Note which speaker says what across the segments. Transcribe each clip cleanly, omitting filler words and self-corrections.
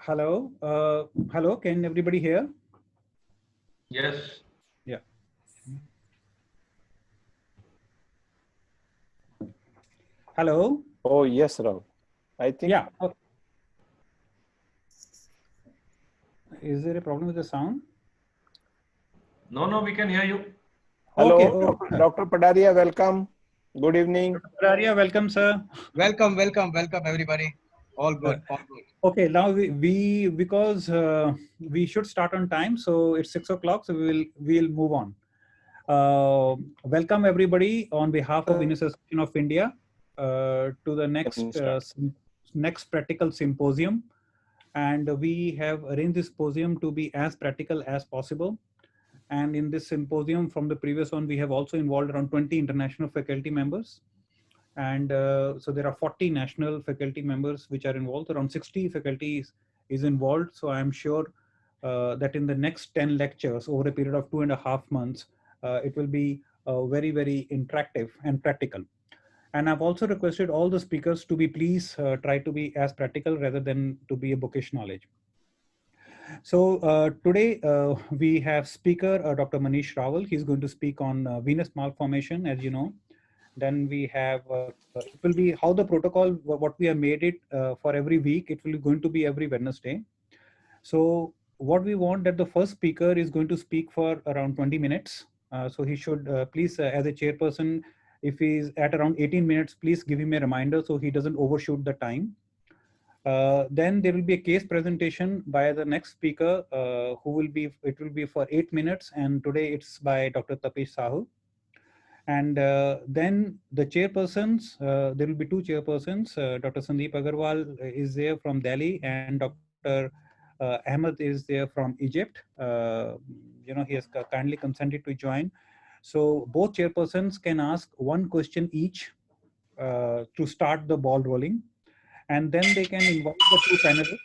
Speaker 1: Hello. Hello. Can everybody hear?
Speaker 2: Yes.
Speaker 1: Yeah. Hello.
Speaker 3: Oh, yes, Rav. I think.
Speaker 1: Yeah. Is there a problem with the sound?
Speaker 2: No, we can hear you.
Speaker 3: Hello,
Speaker 1: Okay.
Speaker 3: Dr. Padaria, welcome. Good evening.
Speaker 1: Araria, welcome, sir.
Speaker 4: Welcome everybody. All good, all good.
Speaker 1: Okay, now because we should start on time, so it's 6 o'clock, so we'll move on. Welcome everybody on behalf of Venous Association of India to the next practical symposium, and we have arranged this symposium to be as practical as possible. And in this symposium, from the previous one, we have also involved around 20 international faculty members. And so there are 40 national faculty members which are involved. Around 60 faculties is involved. So I'm sure that in the next 10 lectures over a period of 2.5 months, it will be very, very interactive and practical. And I've also requested all the speakers to be please try to be as practical rather than to be a bookish knowledge. So today we have speaker Dr. Manish Rawal. He's going to speak on venous malformation, as you know. Then we have, it will be how the protocol, what we have made it for every week, it will be going to be every Wednesday. So what we want that the first speaker is going to speak for around 20 minutes. So he should please, as a chairperson, if he's at around 18 minutes, please give him a reminder so he doesn't overshoot the time. Then there will be a case presentation by the next speaker who will be, it will be for 8 minutes, and today it's by Dr. Tapish Sahu. And then the chairpersons, there will be two chairpersons. Dr. Sandeep Agarwal is there from Delhi, and Dr. Ahmed is there from Egypt. He has kindly consented to join. So both chairpersons can ask one question each to start the ball rolling. And then they can invite the two panelists.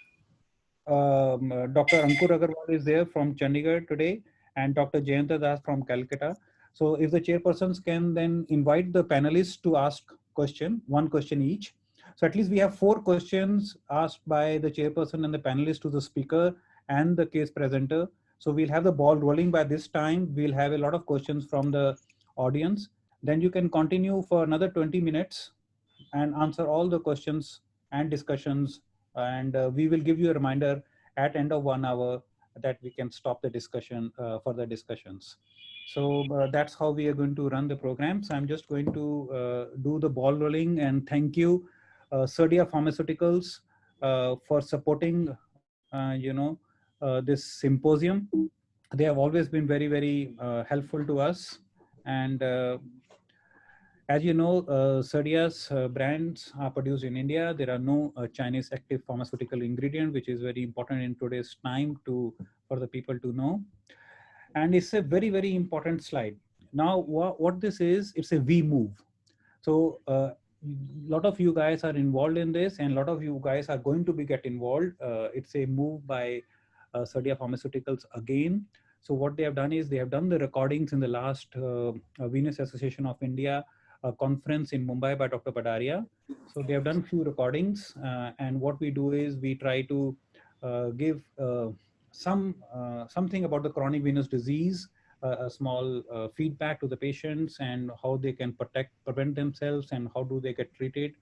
Speaker 1: Dr. Ankur Agarwal is there from Chandigarh today, and Dr. Jayanta Das from Calcutta. So if the chairpersons can then invite the panelists to ask one question each. So at least we have 4 questions asked by the chairperson and the panelists to the speaker and the case presenter. So we'll have the ball rolling by this time. We'll have a lot of questions from the audience. Then you can continue for another 20 minutes and answer all the questions and discussions, and we will give you a reminder at end of 1 hour that we can stop the discussion for the discussions. So that's how we are going to run the program. So I'm just going to do the ball rolling, and thank you Serdia Pharmaceuticals for supporting this symposium. They have always been very, very helpful to us. And as you know, Serdia's brands are produced in India. There are no Chinese active pharmaceutical ingredient, which is very important in today's time for the people to know. And it's a very, very important slide. Now, what this is, it's a V move. So a lot of you guys are involved in this, and a lot of you guys are going to get involved. It's a move by Serdia Pharmaceuticals again. So what they have done is they have done the recordings in the last Venous Association of India conference in Mumbai by Dr. Padaria. So they have done few recordings, and what we do is we try to give something about the chronic venous disease, a small feedback to the patients and how they can prevent themselves and how do they get treated.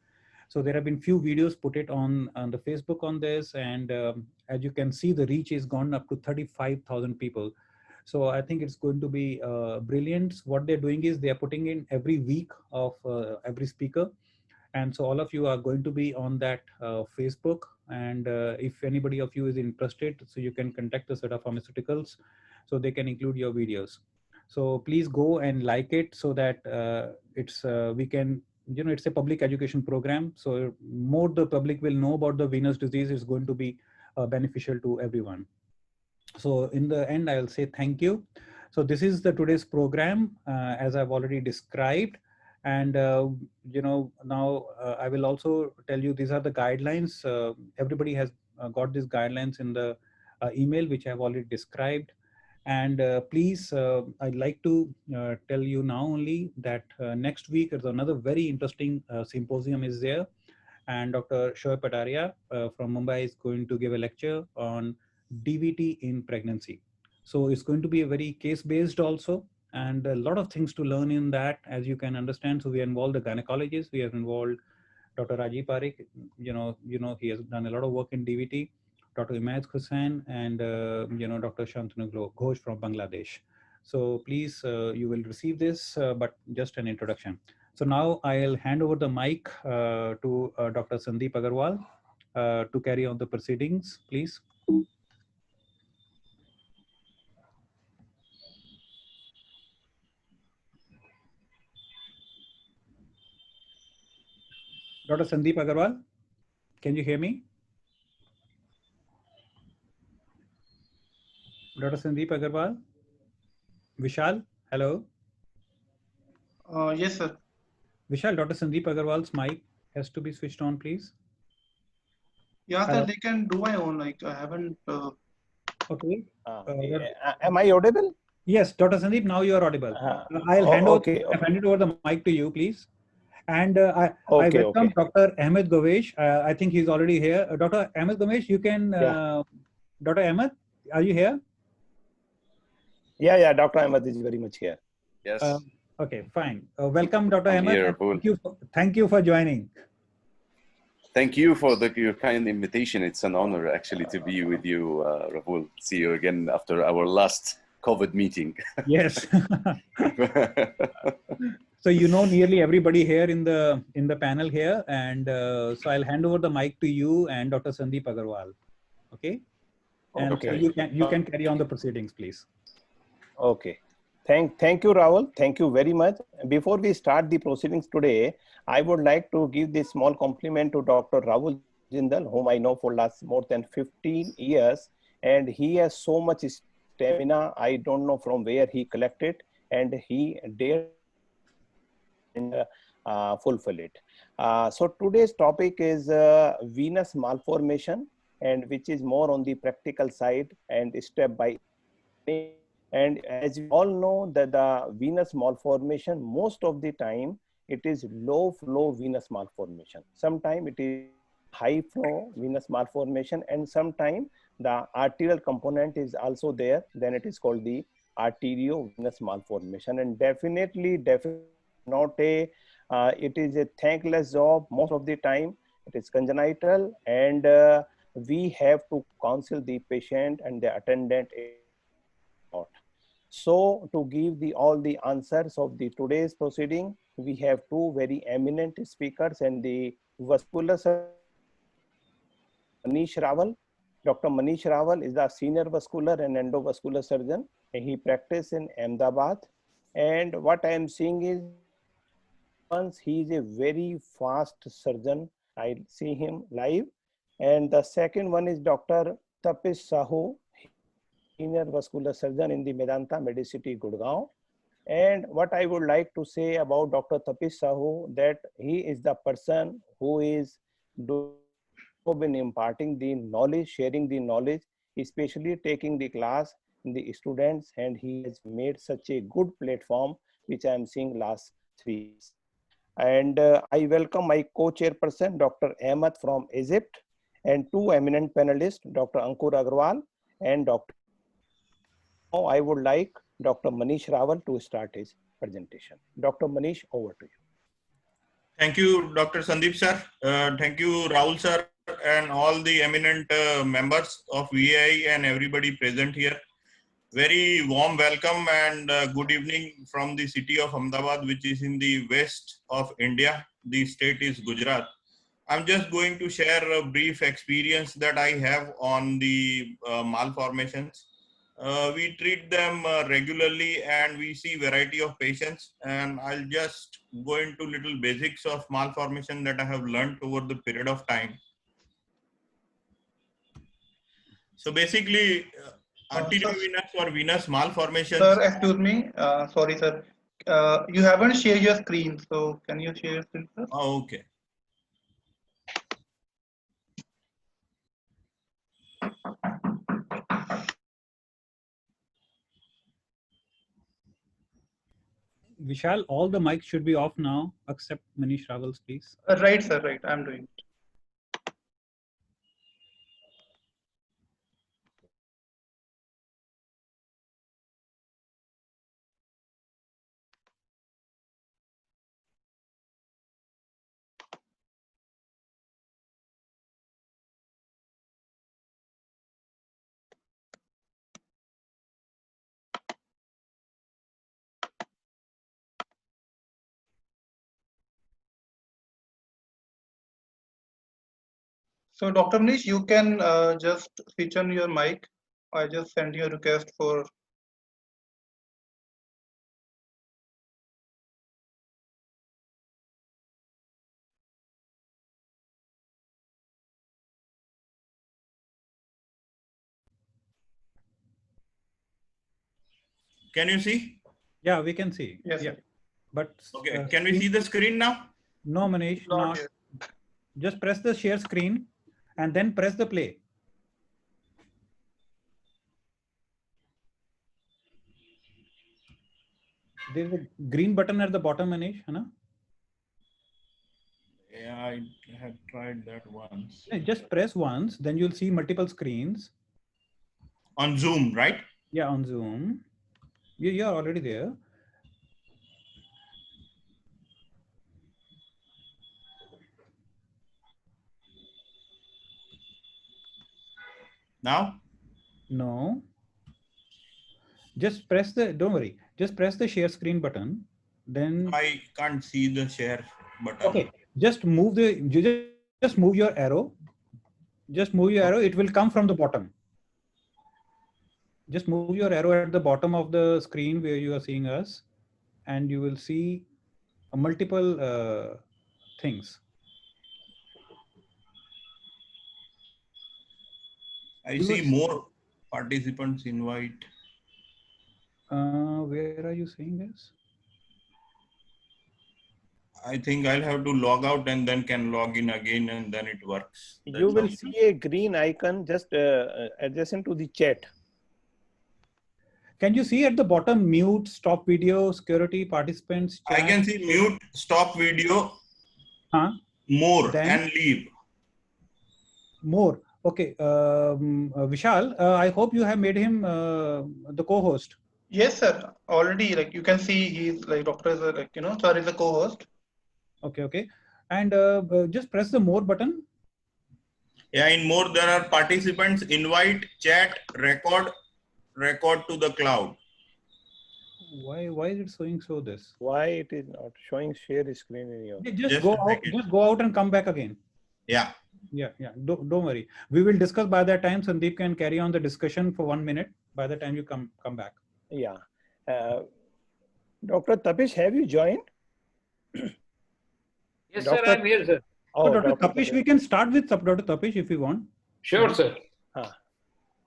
Speaker 1: So there have been few videos put it on the Facebook on this, and as you can see, the reach is gone up to 35,000 people. So I think it's going to be brilliant. What they're doing is they are putting in every week of every speaker. And so all of you are going to be on that Facebook. And if anybody of you is interested, so you can contact the Serdia Pharmaceuticals so they can include your videos. So please go and like it so that we can, it's a public education program. So more the public will know about the venous disease is going to be beneficial to everyone. So in the end, I'll say thank you. So this is the today's program, as I've already described. And, now I will also tell you, these are the guidelines. Everybody has got these guidelines in the email, which I've already described. And please, I'd like to tell you now only that next week, there's another very interesting symposium is there. and Dr. Shoaib Pataria from Mumbai is going to give a lecture on DVT in pregnancy. So it's going to be a very case-based also, and a lot of things to learn in that, as you can understand. So we involved the gynecologists, we have involved Dr. Rajiv Parikh. He has done a lot of work in DVT. Dr. Imad Hussain and Dr. Shantanu Ghosh from Bangladesh. So please, you will receive this, but just an introduction. So now I'll hand over the mic to Dr. Sandeep Agarwal to carry on the proceedings, please. Dr. Sandeep Agarwal, can you hear me? Dr. Sandeep Agarwal? Vishal, hello?
Speaker 5: Yes, sir.
Speaker 1: Vishal, Dr. Sandeep Agarwal's mic has to be switched on, please.
Speaker 5: Yeah,
Speaker 1: Hello.
Speaker 5: sir, they can do my own. Like, I haven't.
Speaker 1: Okay.
Speaker 3: Am I audible?
Speaker 1: Yes, Dr. Sandeep, now you are audible. I'll hand it over the mic to you, please. And I welcome Dr. Ahmed Govesh. I think he's already here. Dr. Ahmed Govesh, you can, Dr. Ahmed, are you here?
Speaker 3: Yeah, Dr. Ahmed is very much here.
Speaker 6: Yes.
Speaker 1: Okay, fine. Welcome, Dr.
Speaker 6: I'm
Speaker 1: Ahmed.
Speaker 6: here,
Speaker 1: Thank you for joining.
Speaker 6: Thank you for your kind invitation. It's an honor actually to be with you, Rahul. See you again after our last COVID meeting.
Speaker 1: Yes. So you know nearly everybody here in the panel here, and so I'll hand over the mic to you and Dr. Sandeep Agarwal. Okay. And
Speaker 3: Okay.
Speaker 1: So you can carry on the proceedings, please.
Speaker 3: Okay. Thank you, Rahul. Thank you very much. Before we start the proceedings today, I would like to give this small compliment to Dr. Rahul Jindal, whom I know for last more than 15 years, and he has so much stamina. I don't know from where he collected, and he dared and fulfill it. So today's topic is venous malformation, and which is more on the practical side and step by step. And as we all know that the venous malformation, most of the time, it is low flow venous malformation. Sometimes it is high flow venous malformation, and sometimes the arterial component is also there. Then it is called the arteriovenous malformation. And definitely not a, it is a thankless job most of the time. It is congenital, and we have to counsel the patient and the attendant. So to give all the answers of the today's proceeding, we have two very eminent speakers, and the vascular surgeon Manish Rawal. Dr. Manish Rawal is the senior vascular and endovascular surgeon. He practices in Ahmedabad, and what I am seeing is once he is a very fast surgeon. I see him live. And the second one is Dr. Tapish Sahu, senior vascular surgeon in the Medanta Medicity, Gurgaon. And what I would like to say about Dr. Tapish Sahu, that he is the person who is been imparting the knowledge, sharing the knowledge, especially taking the class in the students, and he has made such a good platform, which I am seeing last 3 years. And I welcome my co-chairperson, Dr. Ahmed from Egypt, and two eminent panelists, Dr. Ankur Agarwal and Dr. Now I would like Dr. Manish Rawal to start his presentation. Dr. Manish, over to you.
Speaker 7: Thank you, Dr. Sandeep sir. Thank you, Rahul sir, and all the eminent members of VAI and everybody present here. Very warm welcome and good evening from the city of Ahmedabad, which is in the west of India. The state is Gujarat. I'm just going to share a brief experience that I have on the malformations. We treat them regularly and we see variety of patients, and I'll just go into little basics of malformation that I have learned over the period of time. So basically, arteriovenous or venous malformations.
Speaker 5: Sir, excuse me. Sorry, sir. You haven't shared your screen, so can you share your screen, sir?
Speaker 7: Oh, okay.
Speaker 1: Vishal, all the mics should be off now, except Manish Rawal's, please.
Speaker 5: Right, sir. Right. I'm doing it. So Dr. Manish, you can just switch on your mic. I just sent you a request for.
Speaker 7: Can you see?
Speaker 1: Yeah, we can see.
Speaker 5: Yes,
Speaker 1: Yeah,
Speaker 5: sir.
Speaker 1: but
Speaker 7: Okay. Can we see the screen now?
Speaker 1: no, Manish,
Speaker 5: Not
Speaker 1: not.
Speaker 5: yet.
Speaker 1: Just press the share screen and then press the play. There's a green button at the bottom, Manish. Hai na?
Speaker 7: Yeah, I had tried that once.
Speaker 1: Just press once, then you'll see multiple screens.
Speaker 7: On Zoom, right?
Speaker 1: Yeah, on Zoom. You're already there.
Speaker 7: Now?
Speaker 1: No. Just press the, don't worry, just press the share screen button. Then
Speaker 7: I can't see the share button.
Speaker 1: okay, just move just move your arrow. Just move your arrow, it will come from the bottom. Just move your arrow at the bottom of the screen where you are seeing us, and you will see multiple things.
Speaker 7: I see more participants invite.
Speaker 1: Where are you seeing this?
Speaker 7: I think I'll have to log out and then can log in again and then it works.
Speaker 3: You will see a green icon just adjacent to the chat.
Speaker 1: Can you see at the bottom mute, stop video, security, participants? Chat?
Speaker 7: I can see mute, stop video, more
Speaker 1: then,
Speaker 7: and leave.
Speaker 1: More. Okay. Vishal, I hope you have made him the co-host.
Speaker 5: Yes, sir. Already, like you can see, he's like Doctor is like sir is a co-host.
Speaker 1: Okay. Okay. And just press the more button.
Speaker 7: Yeah, in more there are participants, invite, chat, record to the cloud.
Speaker 1: Why is it showing so this?
Speaker 3: Why it is not showing share screen in your?
Speaker 1: Just go out and come back again.
Speaker 7: Yeah.
Speaker 1: Yeah. Don't worry. We will discuss by that time. Sandeep can carry on the discussion for 1 minute. By the time you come back.
Speaker 3: Yeah. Dr. Tapish, have you joined?
Speaker 8: Yes, sir, I'm here, sir.
Speaker 3: Oh,
Speaker 1: Dr. Tapish, we can start with Dr. Tapish if you want.
Speaker 8: Sure, sir.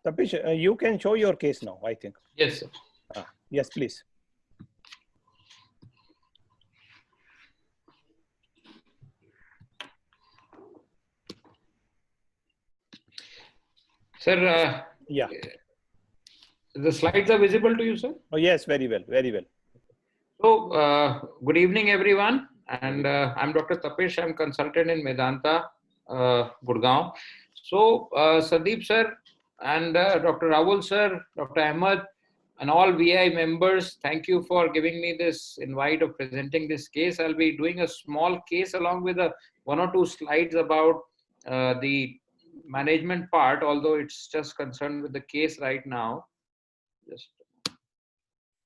Speaker 3: Tapish, you can show your case now, I think.
Speaker 8: Yes, sir.
Speaker 3: Yes, please.
Speaker 8: Sir,
Speaker 3: yeah.
Speaker 8: The slides are visible to you, sir?
Speaker 3: Oh, yes, very well, very well.
Speaker 8: So, good evening, everyone. And I'm Dr. Tapish. I'm consultant in Medanta, Gurgaon. So, Sandeep sir and Dr. Rahul sir, Dr. Ahmed, and all VI members, thank you for giving me this invite of presenting this case. I'll be doing a small case along with one or two slides about the management part, although it's just concerned with the case right now.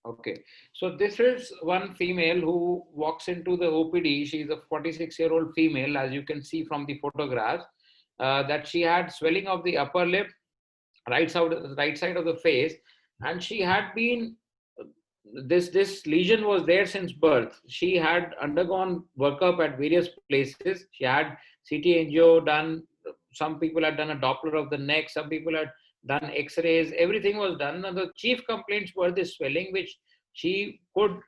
Speaker 8: Okay, so this is one female who walks into the OPD. She's a 46-year-old female, as you can see from the photographs, that she had swelling of the upper lip, right side of the face, and she had been, this lesion was there since birth. She had undergone workup at various places. She had CT angio done. Some people had done a Doppler of the neck. Some people had done X-rays. Everything was done. And the chief complaints were the swelling, which she could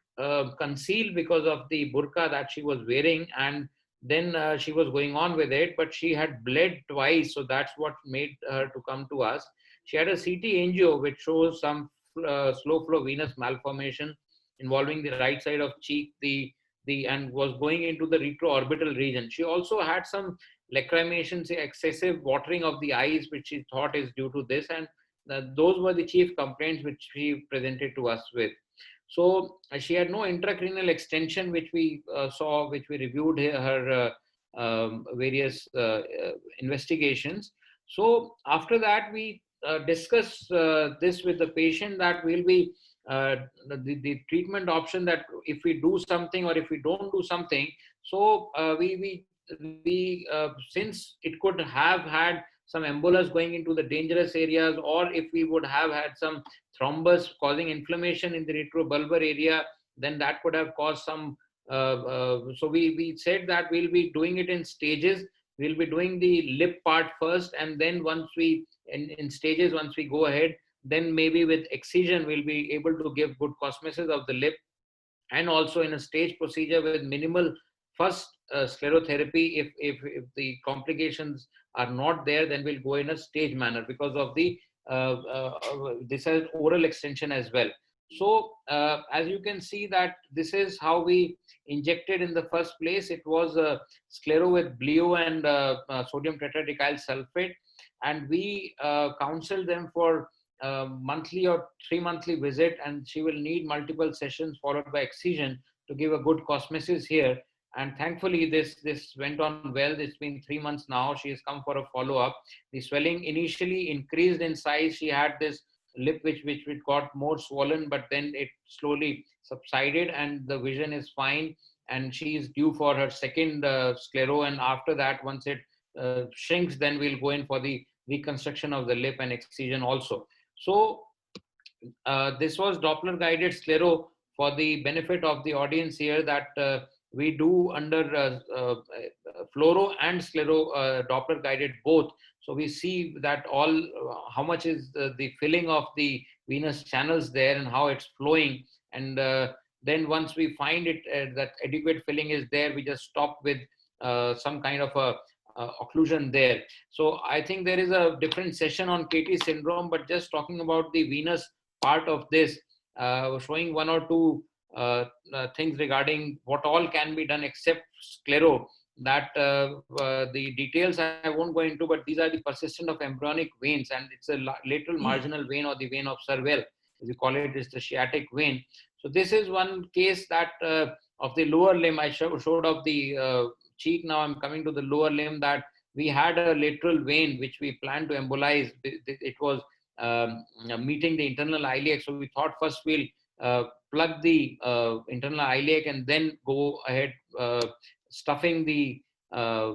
Speaker 8: conceal because of the burqa that she was wearing. And then she was going on with it, but she had bled twice. So that's what made her to come to us. She had a CT angio, which shows some slow flow venous malformation involving the right side of cheek, and was going into the retroorbital region. She also had some lacrimation, excessive watering of the eyes, which she thought is due to this. And those were the chief complaints which she presented to us with. So she had no intracranial extension, which we saw, which we reviewed her various investigations. So after that, we discuss this with the patient, that will be the treatment option, that if we do something or if we don't do something. So we since it could have had some embolus going into the dangerous areas, or if we would have had some thrombus causing inflammation in the retrobulbar area, then that could have caused some. So we said that we'll be doing it in stages. We'll be doing the lip part first, and then once we in stages, once we go ahead, then maybe with excision we'll be able to give good cosmesis of the lip, and also in a stage procedure with minimal first sclerotherapy. If the complications are not there, then we'll go in a stage manner because of the this has oral extension as well. So as you can see that this is how we injected in the first place. It was sclero with blue and sodium tetradecyl sulfate, and we counseled them for monthly or 3-monthly visit, and she will need multiple sessions followed by excision to give a good cosmesis here. And thankfully this went on well. It's been 3 months now. She has come for a follow-up. The swelling initially increased in size. She had this lip which got more swollen, but then it slowly subsided and the vision is fine, and she is due for her second sclero. And after that, once it shrinks, then we'll go in for the reconstruction of the lip and excision also. So this was Doppler guided sclero. For the benefit of the audience here, that we do under fluoro and sclero Doppler guided both. So we see that all how much is the filling of the venous channels there and how it's flowing. And then once we find it that adequate filling is there, we just stop with some kind of a occlusion there. So I think there is a different session on KT syndrome, but just talking about the venous part of this, showing 1 or 2 things regarding what all can be done except sclero, that the details I won't go into, but these are the persistent of embryonic veins, and it's a lateral marginal vein, or the vein of Serval, as we call it, is the sciatic vein. So this is one case that of the lower limb. I showed of the cheek. Now I'm coming to the lower limb, that we had a lateral vein which we planned to embolize. It was meeting the internal iliac. So we thought first we'll plug the internal iliac and then go ahead stuffing the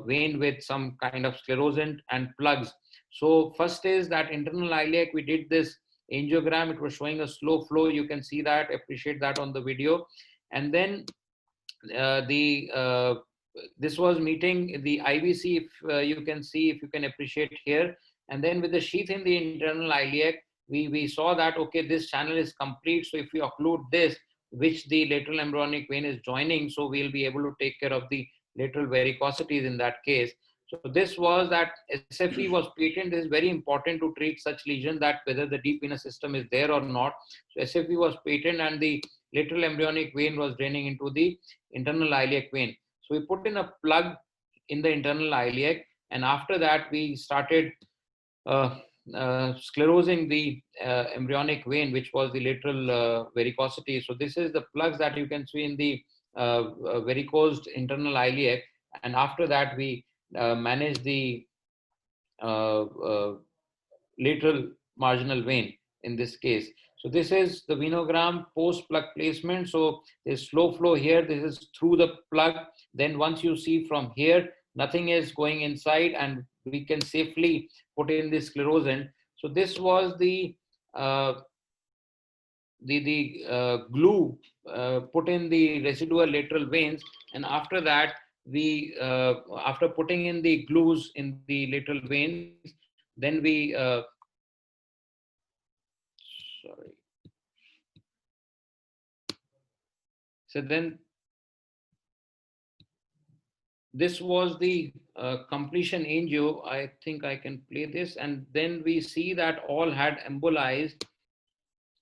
Speaker 8: vein with some kind of sclerosant and plugs. So first is that internal iliac, we did this angiogram. It was showing a slow flow. You can see that, appreciate that on the video. And then this was meeting the IVC, if you can see, if you can appreciate here. And then with the sheath in the internal iliac, we saw that, okay, this channel is complete. So if we occlude this, which the lateral embryonic vein is joining, so we'll be able to take care of the lateral varicosities in that case. So this was that SFE was patent. This is very important to treat such lesion, that whether the deep venous system is there or not. So SFE was patent, and the lateral embryonic vein was draining into the internal iliac vein. So we put in a plug in the internal iliac, and after that we started sclerosing the embryonic vein, which was the lateral varicosity. So this is the plugs that you can see in the varicosed internal iliac, and after that we manage the lateral marginal vein in this case. So this is the venogram post plug placement. So there's slow flow here. This is through the plug. Then once you see from here, nothing is going inside, and we can safely put in the sclerosant. So this was the glue put in the residual lateral veins, and after that we after putting in the glues in the lateral veins, then we sorry. So then this was the completion angio. I think I can play this, and then we see that all had embolized.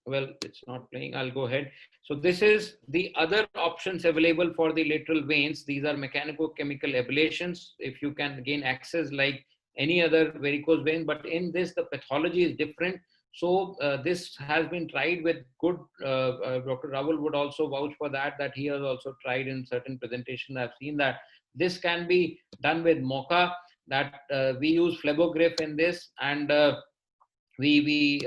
Speaker 8: Well, it's not playing. I'll go ahead. So this is the other options available for the lateral veins. These are mechanico-chemical ablations, if you can gain access like any other varicose vein, but in this the pathology is different. So this has been tried with good, Dr. Rahul would also vouch for that, that he has also tried in certain presentations. I've seen that this can be done with MOCA, that we use phlebogriff in this, and we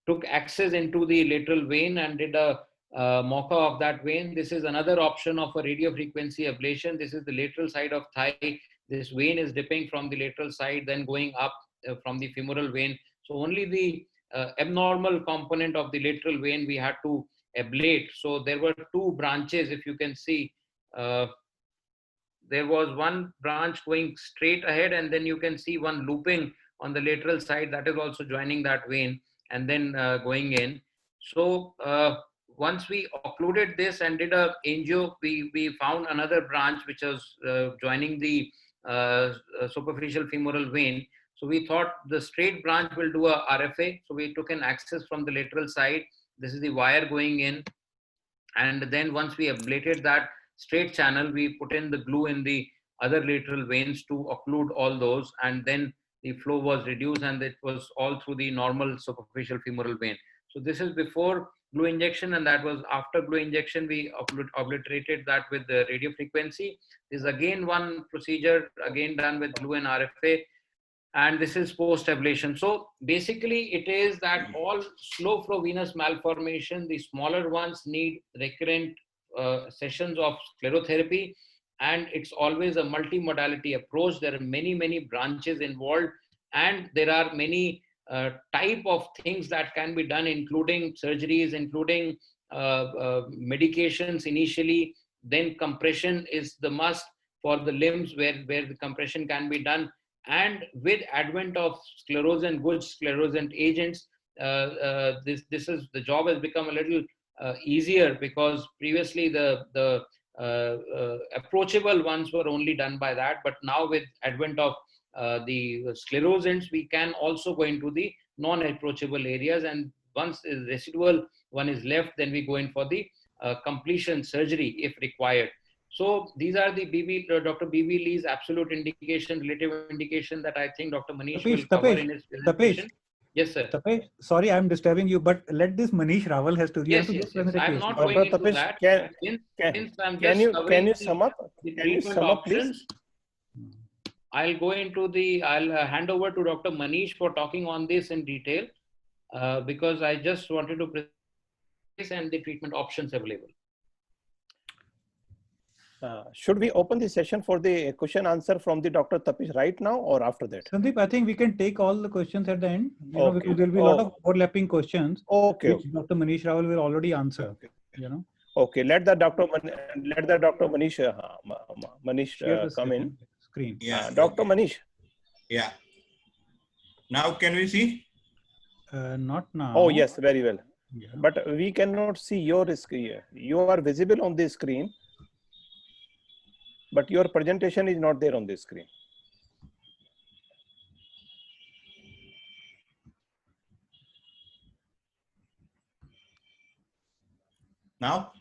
Speaker 8: took access into the lateral vein and did a MOCA of that vein. This is another option of a radiofrequency ablation. This is the lateral side of thigh. This vein is dipping from the lateral side, then going up from the femoral vein. So only the abnormal component of the lateral vein we had to ablate. So there were two branches, if you can see. There was one branch going straight ahead, and then you can see one looping on the lateral side that is also joining that vein and then going in. So once we occluded this and did a angio, we found another branch which was joining the superficial femoral vein. So we thought the straight branch will do a RFA. So we took an axis from the lateral side. This is the wire going in. And then once we ablated that straight channel, we put in the glue in the other lateral veins to occlude all those. And then the flow was reduced, and it was all through the normal superficial femoral vein. So this is before glue injection, and that was after glue injection. We obliterated that with the radiofrequency. This is again one procedure, again done with glue and RFA. And this is post-ablation. So basically it is that all slow flow venous malformation, the smaller ones need recurrent sessions of sclerotherapy, and it's always a multimodality approach. There are many branches involved, and there are many type of things that can be done, including surgeries, including medications initially, then compression is the must for the limbs where the compression can be done. And with advent of sclerosant, good sclerosant agents, this is the job has become a little easier, because previously the approachable ones were only done by that. But now with advent of the sclerosants, we can also go into the non-approachable areas. And once the residual one is left, then we go in for the completion surgery if required. So these are the Dr. B.B. Lee's absolute indication, relative indication that I think Dr. Manish will cover in his presentation. Yes, sir.
Speaker 1: Tapesh, sorry, I'm disturbing you, but let this Manish Raval has to.
Speaker 8: Yes. I'm not going into that. Since I'm just
Speaker 3: can you sum up
Speaker 8: the treatment options, I'll go into I'll hand over to Dr. Manish for talking on this in detail, because I just wanted to present this and the treatment options available.
Speaker 3: Should we open the session for the question answer from the Dr. Tapesh right now or after that?
Speaker 1: Sandeep, I think we can take all the questions at the end, because there will be a lot of overlapping questions, which Dr. Manish Raval will already answer.
Speaker 3: Okay, let the Dr. Manish come in.
Speaker 1: Screen.
Speaker 7: Yeah.
Speaker 3: Dr. Manish.
Speaker 7: Yeah. Now can we see?
Speaker 1: Not now.
Speaker 3: Oh yes, very well.
Speaker 1: Yeah.
Speaker 3: But we cannot see your screen. You are visible on the screen, but your presentation is not there on the screen.
Speaker 7: Now?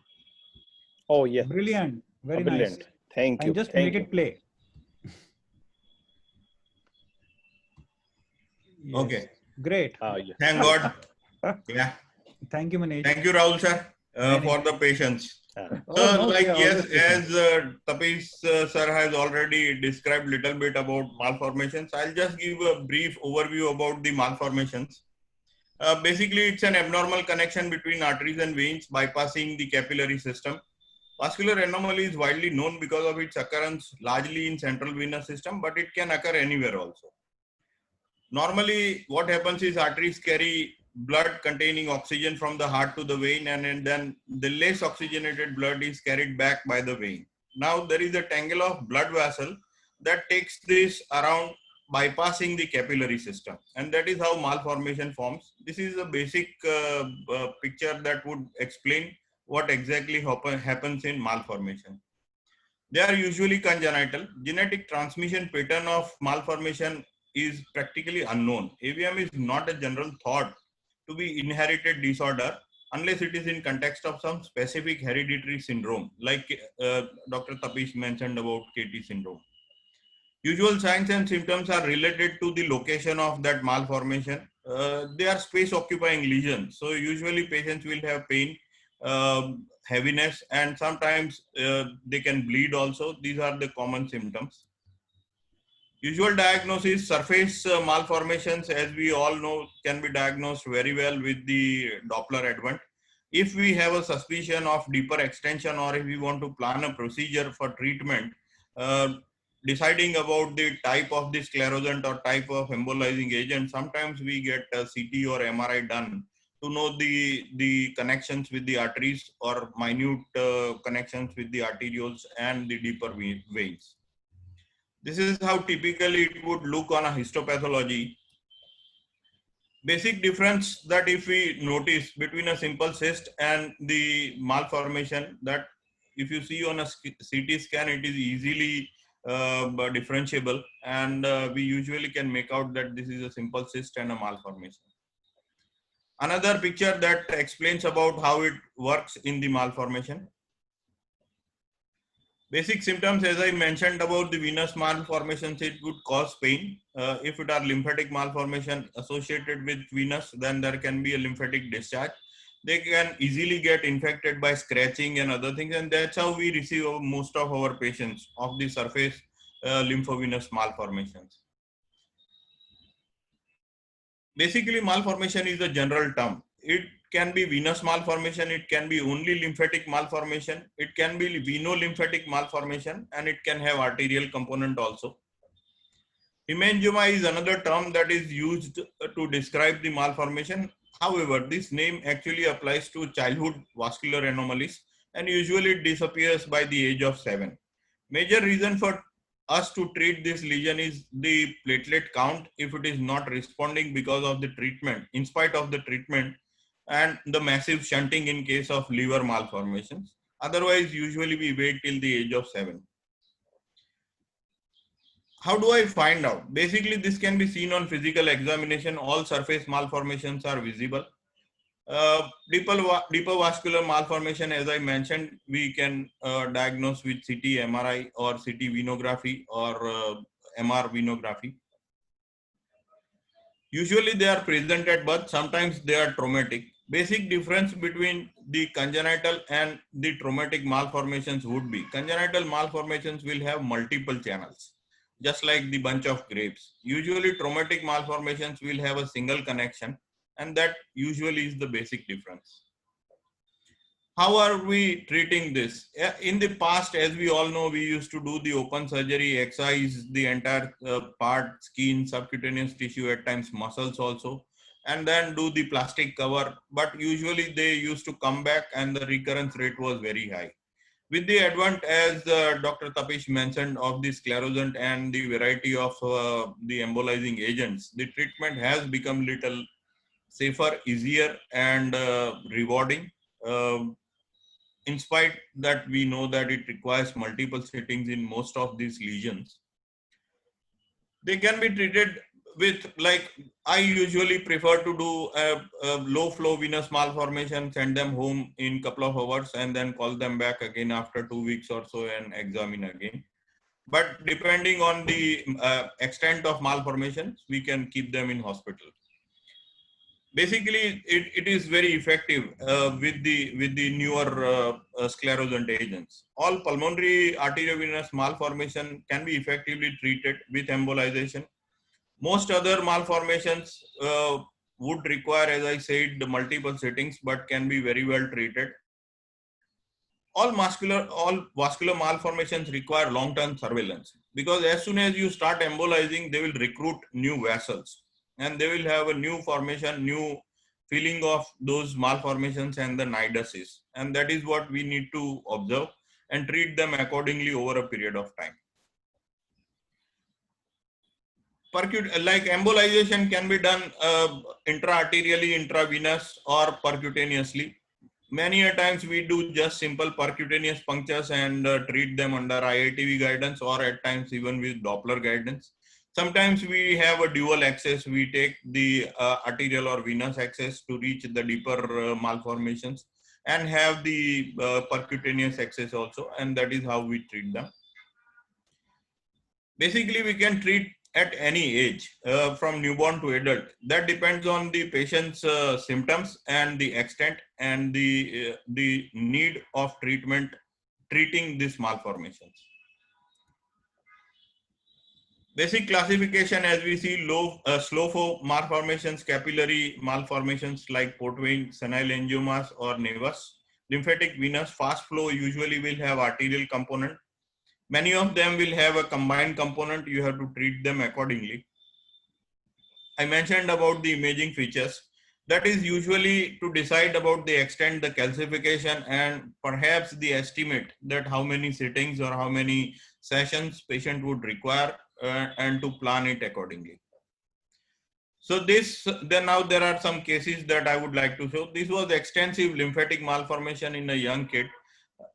Speaker 3: Oh, yes.
Speaker 1: Brilliant. Very
Speaker 3: brilliant.
Speaker 1: Nice.
Speaker 3: Thank you.
Speaker 1: And just make it play. Yes.
Speaker 7: Okay.
Speaker 1: Great.
Speaker 3: Yeah.
Speaker 7: Thank God. Yeah.
Speaker 1: Thank you, Manish.
Speaker 7: Thank you, Rahul sir, for the patience.
Speaker 1: No,
Speaker 7: Yes, as Tapesh sir has already described a little bit about malformations, I'll just give a brief overview about the malformations. Basically, it's an abnormal connection between arteries and veins bypassing the capillary system. Vascular anomaly is widely known because of its occurrence largely in central venous system, but it can occur anywhere also. Normally, what happens is arteries carry blood containing oxygen from the heart to the vein, and then the less oxygenated blood is carried back by the vein. Now, there is a tangle of blood vessel that takes this around, bypassing the capillary system, and that is how malformation forms. This is a basic picture that would explain what exactly happens in malformation. They are usually congenital. Genetic transmission pattern of malformation is practically unknown. AVM is not a general thought to be inherited disorder unless it is in context of some specific hereditary syndrome, like Dr. Tapesh mentioned about KT syndrome. Usual signs and symptoms are related to the location of that malformation. They are space occupying lesions. So usually patients will have pain, heaviness, and sometimes they can bleed also. These are the common symptoms. Usual diagnosis: surface malformations, as we all know, can be diagnosed very well with the Doppler advent. if we have a suspicion of deeper extension, or if we want to plan a procedure for treatment, deciding about the type of the sclerosant or type of embolizing agent, sometimes we get a CT or MRI done to know the connections with the arteries or minute connections with the arterioles and the deeper veins. This is how typically it would look on a histopathology. Basic difference that if we notice between a simple cyst and the malformation, that if you see on a CT scan, it is easily differentiable, and we usually can make out that this is a simple cyst and a malformation. Another picture that explains about how it works in the malformation. Basic symptoms, as I mentioned about the venous malformations, it would cause pain. If it are lymphatic malformation associated with venous, then there can be a lymphatic discharge. They can easily get infected by scratching and other things, and that's how we receive most of our patients of the surface lymphovenous malformations. Basically, malformation is a general term. It can be venous malformation, it can be only lymphatic malformation, it can be veno-lymphatic malformation, and it can have arterial component also. Hemangioma is another term that is used to describe the malformation. However, this name actually applies to childhood vascular anomalies, and usually it disappears by the age of 7. Major reason for us to treat this lesion is the platelet count if it is not responding because of the treatment, in spite of the treatment, and the massive shunting in case of liver malformations. Otherwise, usually we wait till the age of 7. How do I find out? Basically, this can be seen on physical examination. All surface malformations are visible. Deeper vascular malformation, as I mentioned, we can diagnose with CT, MRI, or CT venography, or MR venography. Usually they are present at birth, sometimes they are traumatic. Basic difference between the congenital and the traumatic malformations would be, congenital malformations will have multiple channels, just like the bunch of grapes. Usually traumatic malformations will have a single connection, and that usually is the basic difference. How are we treating this? In the past, as we all know, we used to do the open surgery, excise the entire part, skin, subcutaneous tissue, at times muscles also, and then do the plastic cover. But usually they used to come back and the recurrence rate was very high. With the advent, as Dr. Tapish mentioned, of the sclerosant and the variety of the embolizing agents, the treatment has become little safer, easier, and rewarding. In spite that we know that it requires multiple settings in most of these lesions, they can be treated with, like, I usually prefer to do a low flow venous malformation, send them home in couple of hours, and then call them back again after 2 weeks or so and examine again. But depending on the extent of malformations, we can keep them in hospital. Basically, it is very effective with the newer sclerosant agents. All pulmonary arteriovenous malformation can be effectively treated with embolization. Most other malformations would require, as I said, the multiple settings, but can be very well treated. All vascular malformations require long-term surveillance, because as soon as you start embolizing, they will recruit new vessels, and they will have a new formation, new feeling of those malformations and the nidosis. And that is what we need to observe and treat them accordingly over a period of time. Like embolization can be done intra-arterially, intravenous, or percutaneously. Many a times we do just simple percutaneous punctures and treat them under IITV guidance, or at times even with Doppler guidance. Sometimes we have a dual access. We take the arterial or venous access to reach the deeper malformations, and have the percutaneous access also, and that is how we treat them. Basically, we can treat at any age, from newborn to adult. That depends on the patient's symptoms and the extent and the need of treating these malformations. Basic classification, as we see, slow flow malformations, capillary malformations like port vein, senile angiomas or nevus. Lymphatic venous, fast flow usually will have arterial component. Many of them will have a combined component. You have to treat them accordingly. I mentioned about the imaging features. That is usually to decide about the extent, the calcification, and perhaps the estimate that how many sittings or how many sessions patient would require, and to plan it accordingly. So then now there are some cases that I would like to show. This was extensive lymphatic malformation in a young kid,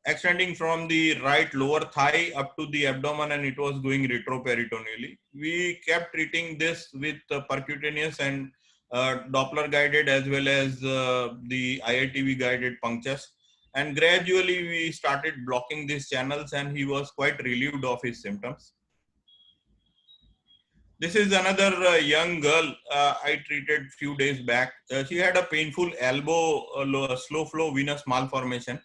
Speaker 7: extending from the right lower thigh up to the abdomen, and it was going retroperitoneally. We kept treating this with percutaneous and Doppler guided as well as the IITV guided punctures. And gradually we started blocking these channels, and he was quite relieved of his symptoms. This is another young girl I treated few days back. She had a painful elbow slow flow venous malformation,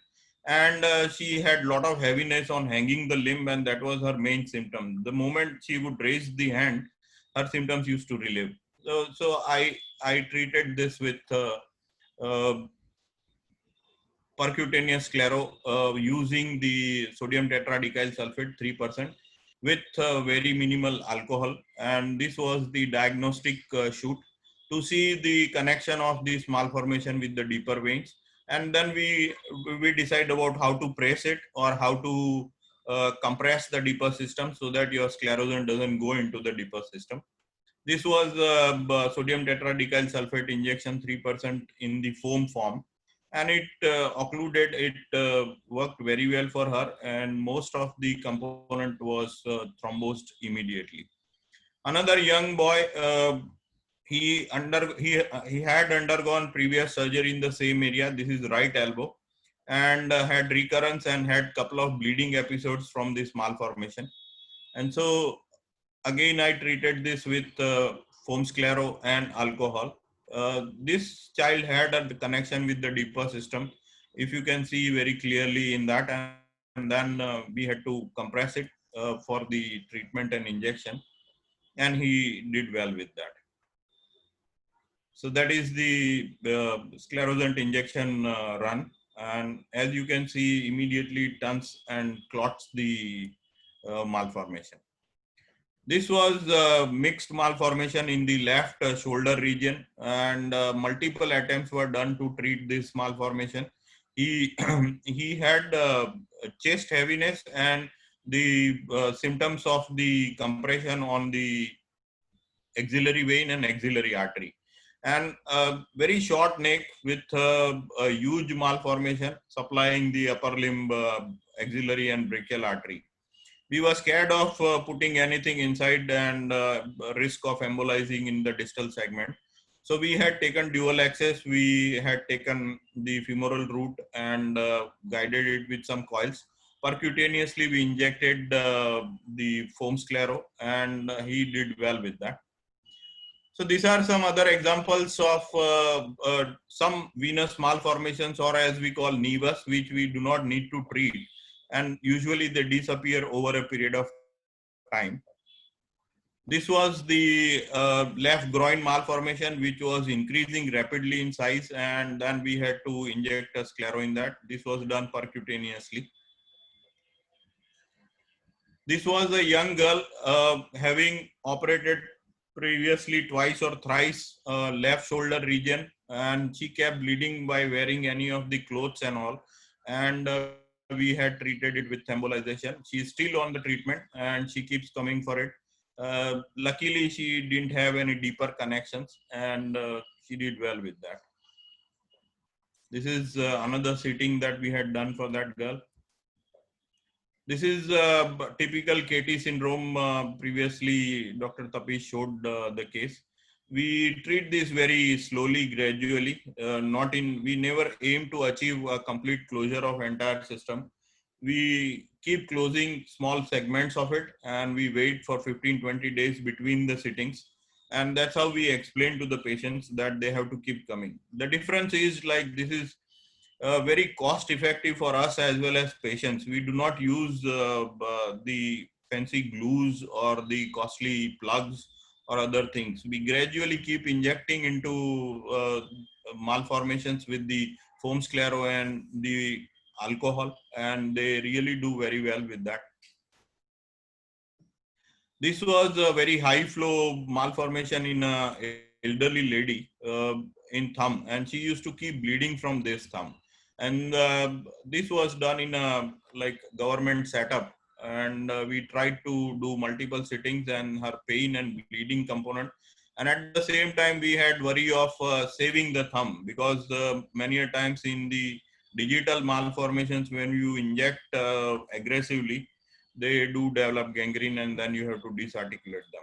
Speaker 7: and she had a lot of heaviness on hanging the limb, and that was her main symptom. The moment she would raise the hand, her symptoms used to relieve. So I treated this with uh, percutaneous sclero using the sodium tetradecyl sulfate 3% with very minimal alcohol, and this was the diagnostic shoot to see the connection of this malformation with the deeper veins. And then we decide about how to press it or how to compress the deeper system so that your sclerosant doesn't go into the deeper system. This was sodium tetradecyl sulfate injection 3% in the foam form, and it occluded. It worked very well for her, and most of the component was thrombosed immediately. Another young boy, he had undergone previous surgery in the same area. This is right elbow, and had recurrence and had couple of bleeding episodes from this malformation. And so again, I treated this with foam sclero and alcohol. This child had a connection with the deeper system, if you can see very clearly in that, and then we had to compress it for the treatment and injection, and he did well with that. So that is the sclerosant injection run, and as you can see, immediately it turns and clots the malformation. This was mixed malformation in the left shoulder region, and multiple attempts were done to treat this malformation. He he had chest heaviness and the symptoms of the compression on the axillary vein and axillary artery, and a very short neck with a huge malformation supplying the upper limb axillary and brachial artery. We were scared of putting anything inside and risk of embolizing in the distal segment. So we had taken dual access. We had taken the femoral root and guided it with some coils. Percutaneously, we injected the foam sclero, and he did well with that. So these are some other examples of some venous malformations, or as we call nevus, which we do not need to treat, and usually they disappear over a period of time. This was the left groin malformation, which was increasing rapidly in size, and then we had to inject a sclero in that. This was done percutaneously. This was a young girl having operated previously twice or thrice left shoulder region, and she kept bleeding by wearing any of the clothes and all. And we had treated it with embolization. She is still on the treatment and she keeps coming for it. Luckily, she didn't have any deeper connections, and she did well with that. This is another sitting that we had done for that girl. This is typical KT syndrome. Previously, Dr. Tapish showed the case. We treat this very slowly, gradually. We never aim to achieve a complete closure of entire system. We keep closing small segments of it, and we wait for 15-20 days between the sittings. And that's how we explain to the patients that they have to keep coming. The difference is, like, this is very cost effective for us as well as patients. We do not use the fancy glues or the costly plugs or other things. We gradually keep injecting into malformations with the foam sclero and the alcohol, and they really do very well with that. This was a very high flow malformation in a elderly lady in thumb, and she used to keep bleeding from this thumb. And this was done in a like government setup, and we tried to do multiple sittings and her pain and bleeding component. And at the same time, we had worry of saving the thumb, because many a times in the digital malformations, when you inject aggressively, they do develop gangrene, and then you have to disarticulate them.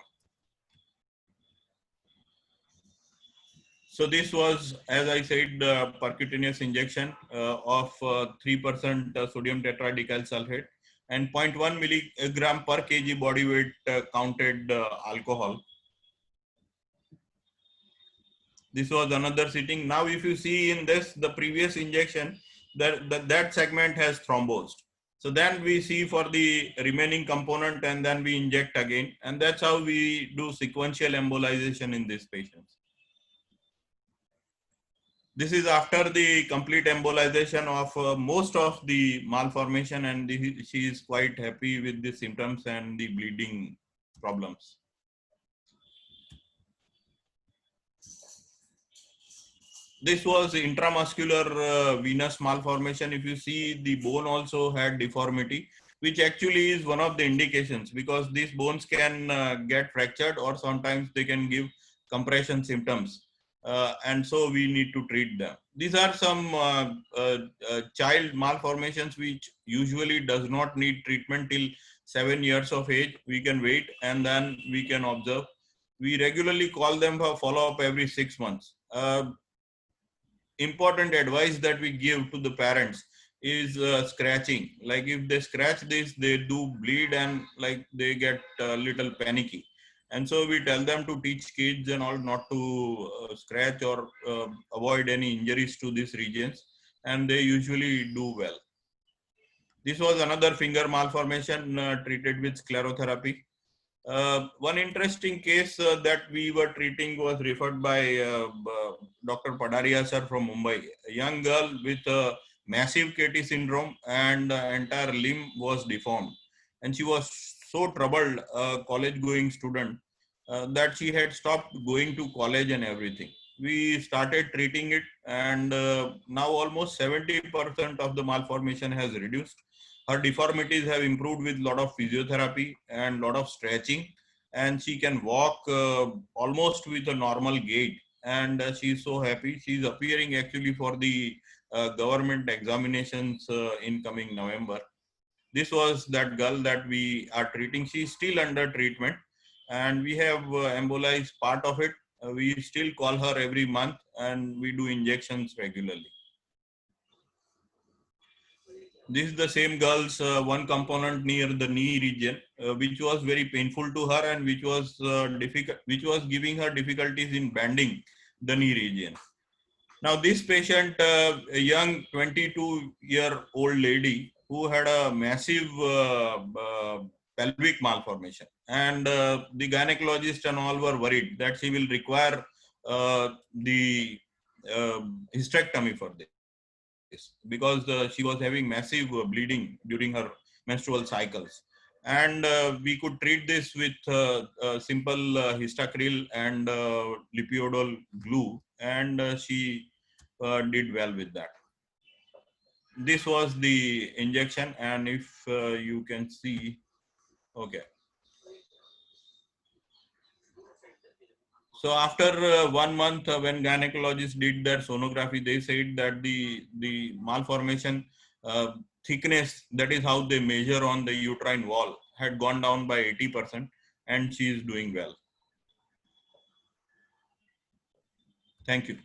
Speaker 7: So this was, as I said, percutaneous injection of 3% sodium tetradecyl sulfate and 0.1 milligram per kg body weight counted alcohol. This was another sitting. Now, if you see in this, the previous injection, that segment has thrombosed. So then we see for the remaining component, and then we inject again. And that's how we do sequential embolization in these patients. This is after the complete embolization of most of the malformation, and she is quite happy with the symptoms and the bleeding problems. This was intramuscular venous malformation. If you see, the bone also had deformity, which actually is one of the indications, because these bones can get fractured, or sometimes they can give compression symptoms. And so we need to treat them. These are some child malformations which usually does not need treatment till 7 years of age. We can wait, and then we can observe. We regularly call them for follow-up every 6 months. Important advice that we give to the parents is scratching. Like if they scratch this, they do bleed, and like they get a little panicky. And so we tell them to teach kids and all not to scratch or avoid any injuries to these regions, and they usually do well. This was another finger malformation treated with sclerotherapy. One interesting case that we were treating was referred by Dr. Padaria sir from Mumbai. A young girl with massive KT syndrome, and the entire limb was deformed. And she was so troubled, a college-going student, that she had stopped going to college and everything. We started treating it, and now almost 70% of the malformation has reduced. Her deformities have improved with a lot of physiotherapy and a lot of stretching, and she can walk almost with a normal gait, and she is so happy. She is appearing actually for the government examinations in coming November. This was that girl that we are treating. She is still under treatment, and we have embolized part of it. We still call her every month, and we do injections regularly. This is the same girl's one component near the knee region, which was very painful to her, and which was giving her difficulties in bending the knee region. Now, this patient, a young 22-year-old lady who had a massive pelvic malformation, and the gynecologist and all were worried that she will require the hysterectomy for this, because she was having massive bleeding during her menstrual cycles. And we could treat this with simple histacryl and lipiodol glue, and she did well with that. This was the injection, and if you can see, okay. So after 1 month, when gynecologists did their sonography, they said that the malformation thickness, that is how they measure on the uterine wall, had gone down by 80%, and she is doing well. Thank you.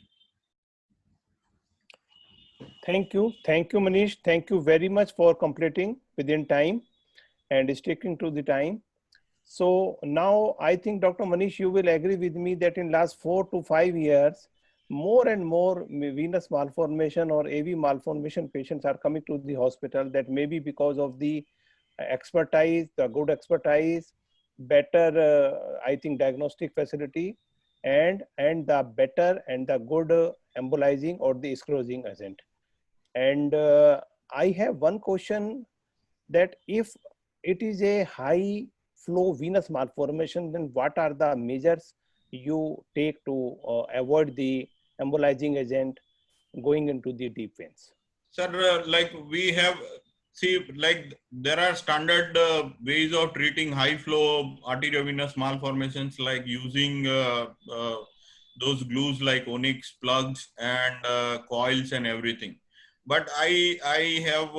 Speaker 3: Thank you, Manish. Thank you very much for completing within time and sticking to the time. So now I think, Dr. Manish, you will agree with me that in last 4 to 5 years, more and more venous malformation or AV malformation patients are coming to the hospital. That may be because of the expertise, the good expertise, better, I think, diagnostic facility, and the better and the good embolizing or the sclerosing agent. And I have one question, that if it is a high flow venous malformation, then what are the measures you take to avoid the embolizing agent going into the deep veins?
Speaker 7: Sir, like we have, see, like there are standard ways of treating high flow arteriovenous malformations, like using those glues like onyx plugs and coils and everything. But I have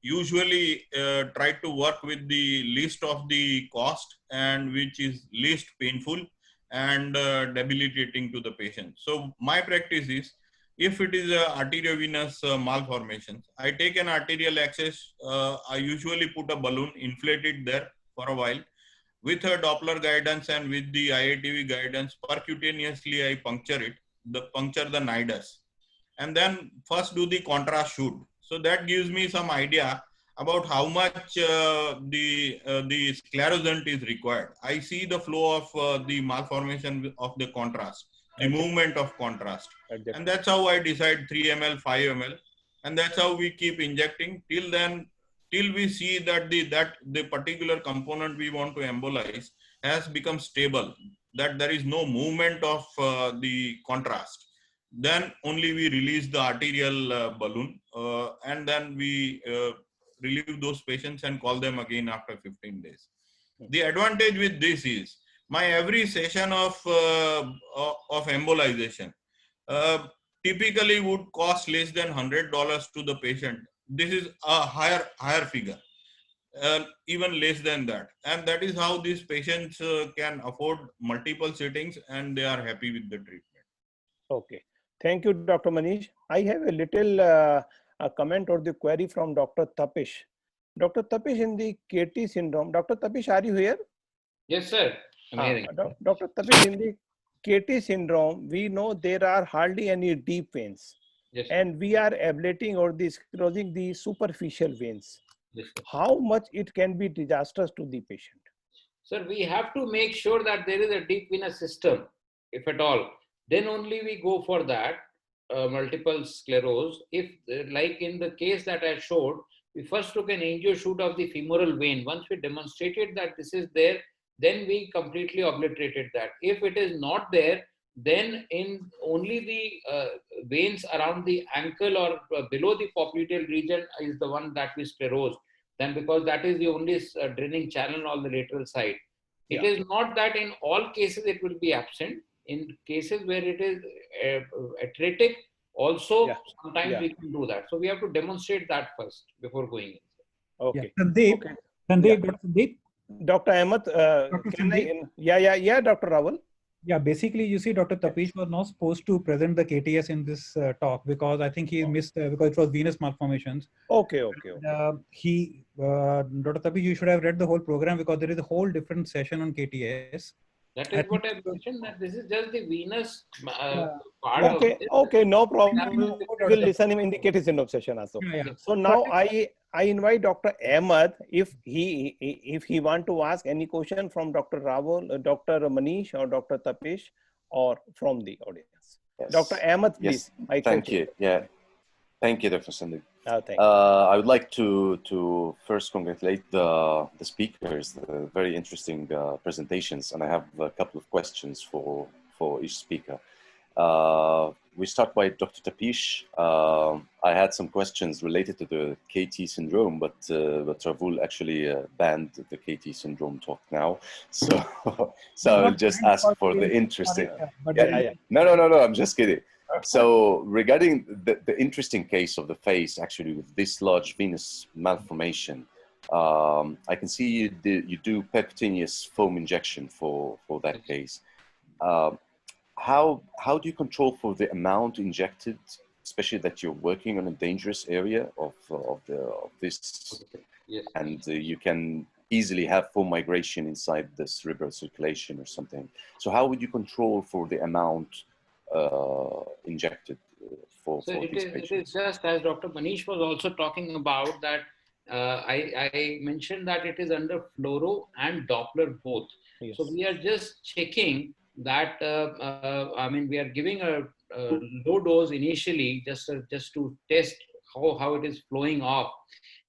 Speaker 7: usually tried to work with the least of the cost and which is least painful and debilitating to the patient. So my practice is, if it is a arteriovenous malformation, I take an arterial access. I usually put a balloon, inflate it there for a while. With a Doppler guidance and with the IATV guidance, percutaneously I puncture the nidus. And then first do the contrast shoot. So that gives me some idea about how much the sclerosant is required. I see the flow of the malformation of the contrast, the movement of contrast. And that's how I decide 3 ml, 5 ml. And that's how we keep injecting till we see that the particular component we want to embolize has become stable, that there is no movement of the contrast. Then only we release the arterial balloon and then we relieve those patients and call them again after 15 days. The advantage with this is my every session of embolization typically would cost less than $100 to the patient. This is a higher figure, even less than that. And that is how these patients can afford multiple sittings and they are happy with the treatment.
Speaker 3: Okay. Thank you, Dr. Manish. I have a little a comment or the query from Dr. Tapish. Dr. Tapish, in the KT syndrome, Dr. Tapish, are you here?
Speaker 8: Yes, sir. Amazing.
Speaker 3: Dr. Tapish, in the KT syndrome, we know there are hardly any deep veins.
Speaker 8: Yes,
Speaker 3: and we are ablating or sclerosing the superficial veins.
Speaker 8: yes, sir.
Speaker 3: How much it can be disastrous to the patient?
Speaker 8: Sir, we have to make sure that there is a deep venous system, if at all. Then only we go for that multiple sclerosis. If, like in the case that I showed, we first took an angio shoot of the femoral vein. Once we demonstrated that this is there, then we completely obliterated that. If it is not there, then in only the veins around the ankle or below the popliteal region is the one that we sclerose. Then because that is the only draining channel on the lateral side. It is not that in all cases it will be absent. In cases where it is atretic, also sometimes we can do that. So we have to demonstrate that first before going in.
Speaker 3: Okay.
Speaker 1: Sandeep, Dr. Sandeep.
Speaker 3: Dr. Ahmed, Dr. Rawal.
Speaker 1: Yeah, basically, you see, Dr. Tapish was not supposed to present the KTS in this talk because I think he missed because it was venous malformations.
Speaker 3: Okay.
Speaker 1: Dr. Tapish, you should have read the whole program because there is a whole different session on KTS.
Speaker 8: That is what I mentioned, that this is just the venous part of it.
Speaker 3: Okay, no problem. We will listen him in the KT syndrome session also. So now I invite Dr. Ahmed if he want to ask any question from Dr. Rawal, Dr. Manish or Dr. Tapish or from the audience. Yes. Dr. Ahmed, please.
Speaker 6: Yes. Thank you. Yeah. Thank you, Dr. Sandeep.
Speaker 3: Thank you.
Speaker 6: I would like to first congratulate the speakers, the very interesting presentations, and I have a couple of questions for each speaker. We start by Dr. Tapish. I had some questions related to the KT syndrome, but Ravul actually banned the KT syndrome talk now, so I'll just ask for the interesting. No, I'm just kidding. So regarding the interesting case of the face, actually with this large venous malformation, I can see you do percutaneous foam injection for that case. How do you control for the amount injected, especially that you're working on a dangerous area of this, and you can easily have foam migration inside the cerebral circulation or something. So how would you control for the amount injected for these patients?
Speaker 8: It is just as Dr. Manish was also talking about, that I mentioned that it is under fluoro and Doppler both.
Speaker 3: Yes.
Speaker 8: So we are just checking that, I mean, we are giving a low dose initially just to test how it is flowing off.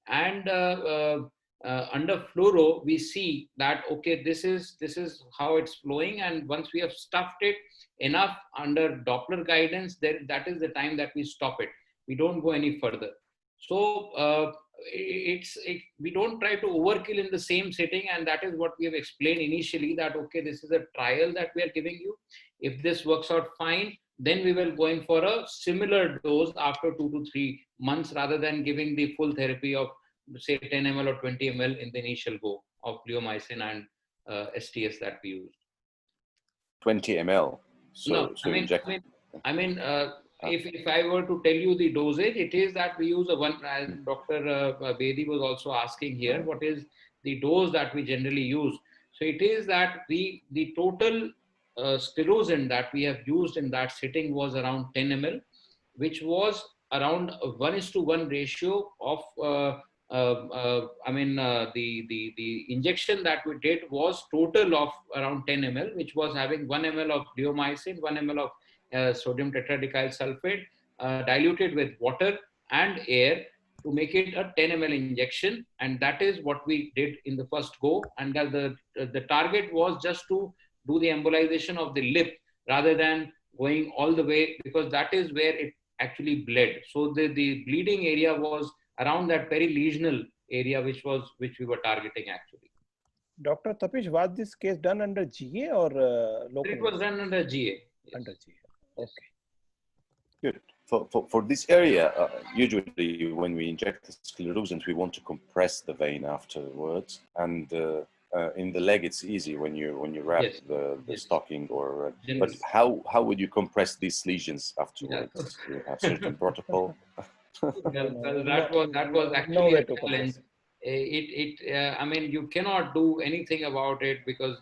Speaker 8: And under fluoro, we see that, okay, this is how it's flowing. And once we have stuffed it enough under Doppler guidance, that is the time that we stop it. We don't go any further. So we don't try to overkill in the same setting, and that is what we have explained initially, that okay, this is a trial that we are giving you. If this works out fine, then we will going for a similar dose after 2 to 3 months, rather than giving the full therapy of say 10 ml or 20 ml in the initial go of bleomycin and STS that we use.
Speaker 6: 20 ml. So,
Speaker 8: No,
Speaker 6: so inject.
Speaker 8: If I were to tell you the dosage, it is that we use as Dr. Bedi was also asking here, what is the dose that we generally use? So it is that the total sclerosant that we have used in that sitting was around 10 ml, which was around a 1:1 ratio of the injection that we did was total of around 10 ml, which was having 1 ml of bleomycin, 1 ml of sodium tetradecyl sulfate, diluted with water and air to make it a 10 ml injection. And that is what we did in the first go. And the target was just to do the embolization of the lip rather than going all the way, because that is where it actually bled. So the bleeding area was around that perilesional area, which we were targeting actually.
Speaker 3: Dr. Tapish, was this case done under GA or local?
Speaker 8: It was done under GA. Yes.
Speaker 3: Under GA. Okay.
Speaker 6: Good. For this area, usually when we inject the sclerosant, we want to compress the vein afterwards, and in the leg it's easy when you wrap
Speaker 8: Yes.
Speaker 6: the stocking or. But
Speaker 8: Yes.
Speaker 6: how would you compress these lesions afterwards?
Speaker 8: Yeah.
Speaker 6: Do you have certain protocol?
Speaker 8: Well, that was actually
Speaker 3: no way
Speaker 8: a
Speaker 3: to
Speaker 8: challenge. I mean, you cannot do anything about it, because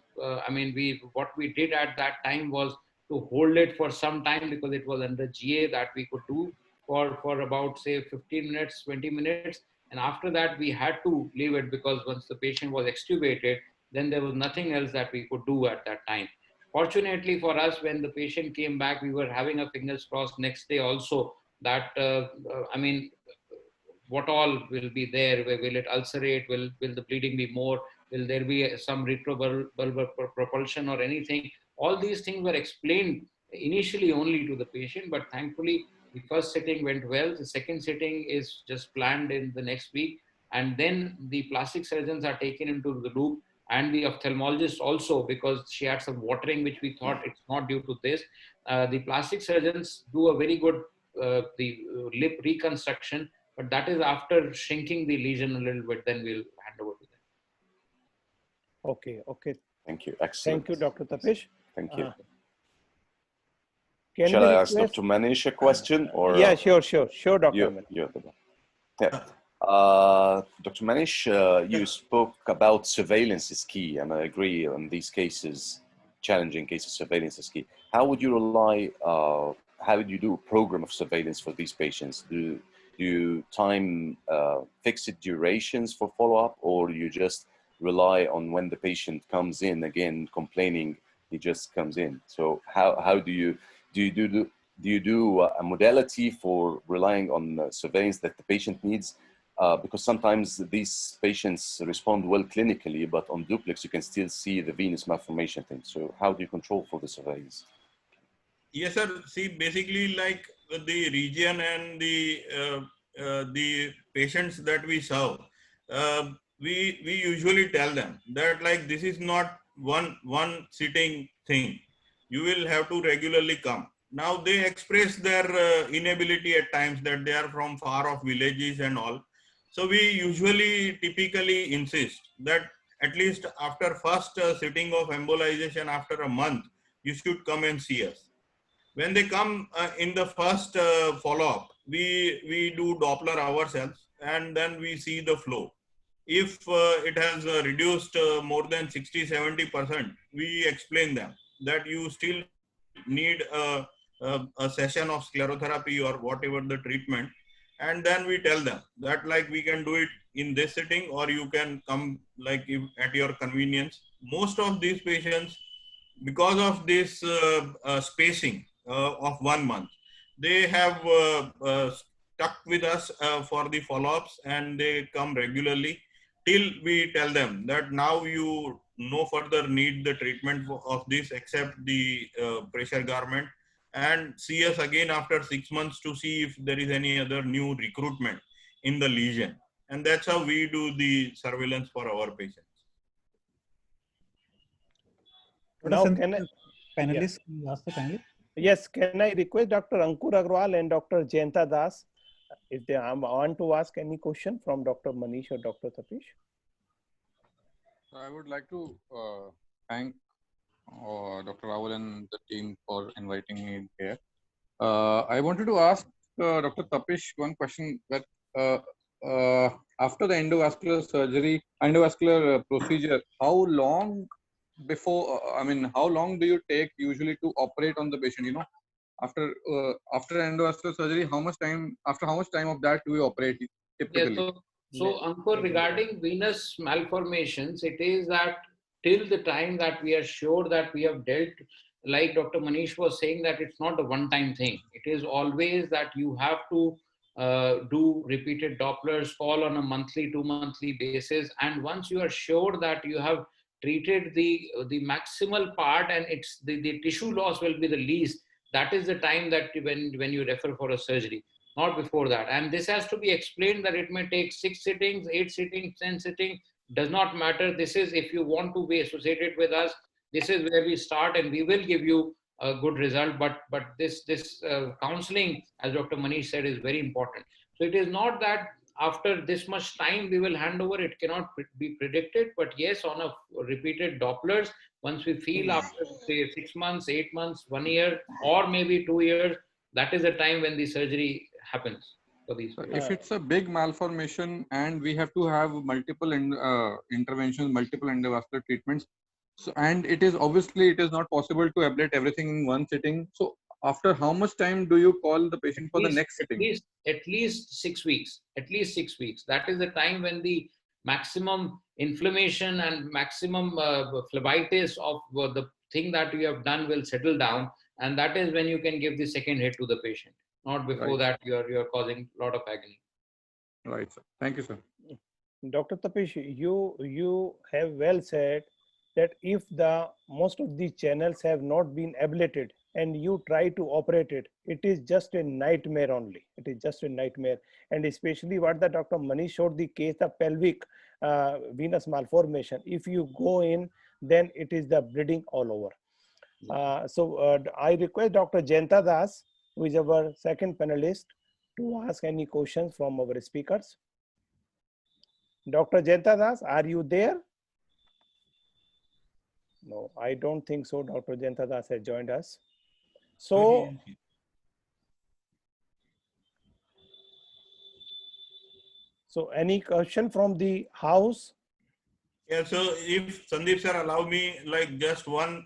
Speaker 8: what we did at that time was to hold it for some time, because it was under GA that we could do for about say 15 minutes, 20 minutes. And after that, we had to leave it, because once the patient was extubated, then there was nothing else that we could do at that time. Fortunately for us, when the patient came back, we were having a fingers crossed next day also that, what all will be there? Will it ulcerate? Will the bleeding be more? Will there be some retrobulbar propulsion or anything? All these things were explained initially only to the patient, but thankfully the first sitting went well. The second sitting is just planned in the next week. And then the plastic surgeons are taken into the loop, and the ophthalmologist also, because she had some watering, which we thought it's not due to this. The plastic surgeons do a very good lip reconstruction, but that is after shrinking the lesion a little bit, then we'll hand over to them.
Speaker 3: Okay. Okay.
Speaker 6: Thank you. Excellent.
Speaker 3: Thank you, Dr. Tapish.
Speaker 6: Thank you.
Speaker 3: Can
Speaker 6: Shall
Speaker 3: we
Speaker 6: I ask
Speaker 3: request-
Speaker 6: Dr. Manish a question? Or
Speaker 3: Yeah, sure, Dr.
Speaker 6: you're the one. Yeah. Dr. Manish, you spoke about surveillance is key, and I agree on these cases, challenging cases, surveillance is key. How would you rely, how would you do a program of surveillance for these patients? Do you time fixed durations for follow-up, or you just rely on when the patient comes in again complaining, he just comes in? So how do you do a modality for relying on surveillance that the patient needs? Because sometimes these patients respond well clinically, but on duplex you can still see the venous malformation thing. So how do you control for the surveillance?
Speaker 7: Yes, sir. See, basically, like the region and the patients that we serve, we usually tell them that like this is not one sitting thing. You will have to regularly come. Now they express their inability at times, that they are from far off villages and all. So we usually typically insist that at least after first sitting of embolization after a month, you should come and see us. When they come in the first follow-up, we do Doppler ourselves, and then we see the flow. If it has reduced more than 60-70%, we explain them that you still need a session of sclerotherapy or whatever the treatment. And then we tell them that like we can do it in this sitting, or you can come like if, at your convenience. Most of these patients, because of this spacing of 1 month, they have stuck with us for the follow-ups, and they come regularly till we tell them that now you no further need the treatment of this except the pressure garment, and see us again after 6 months to see if there is any other new recruitment in the lesion. And that's how we do the surveillance for our patients.
Speaker 3: Now, can I,
Speaker 1: panelists, can you ask the panelists?
Speaker 3: yes, can I request Dr. Ankur Agrawal and Dr. Jayanta Das if they want to ask any question from Dr. Manish or Dr. Tapish?
Speaker 9: I would like to thank Dr. Rahul and the team for inviting me here. I wanted to ask Dr. Tapish one question, that after the endovascular surgery, endovascular procedure, how long before, how long do you take usually to operate on the patient? You know, after endovascular surgery, after how much time of that do you operate typically?
Speaker 8: Yeah, so Ankur, regarding venous malformations, it is that till the time that we are sure that we have dealt, like Dr. Manish was saying, that it's not a one-time thing. It is always that you have to do repeated Dopplers, call on a monthly, 2-monthly basis. And once you are sure that you have treated the maximal part and it's the tissue loss will be the least, that is the time that when you refer for a surgery. Not before that. And this has to be explained that it may take 6 sittings, 8 sittings, 10 sittings, does not matter. This is, if you want to be associated with us, this is where we start, and we will give you a good result. But this counseling, as Dr. Manish said, is very important. So it is not that after this much time we will hand over, it cannot be predicted. But yes, on a repeated Dopplers, once we feel after say 6 months, 8 months, 1 year, or maybe 2 years, that is the time when the surgery happens for these.
Speaker 9: If it's a big malformation and we have to have multiple interventions, multiple endovascular treatments, so, and it is not possible to ablate everything in one sitting. So after how much time do you call the patient for the next sitting?
Speaker 8: At least 6 weeks. At least 6 weeks. That is the time when the maximum inflammation and maximum phlebitis of the thing that you have done will settle down. And that is when you can give the second hit to the patient. Not before that you're causing a lot of agony.
Speaker 9: Right, sir. Thank you, sir.
Speaker 3: Dr. Tapish, you have well said that if most of these channels have not been ablated and you try to operate it, it is just a nightmare only. It is just a nightmare. And especially what the Dr. Manish showed the case of pelvic venous malformation. If you go in, then it is the bleeding all over. I request Dr. Jayanta Das, who is our second panelist, to ask any questions from our speakers. Dr. Jayanta Das, are you there? No, I don't think so. Dr. Jayanta Das has joined us. So any question from the house?
Speaker 7: Yeah, so if Sandeep sir allow me, like just one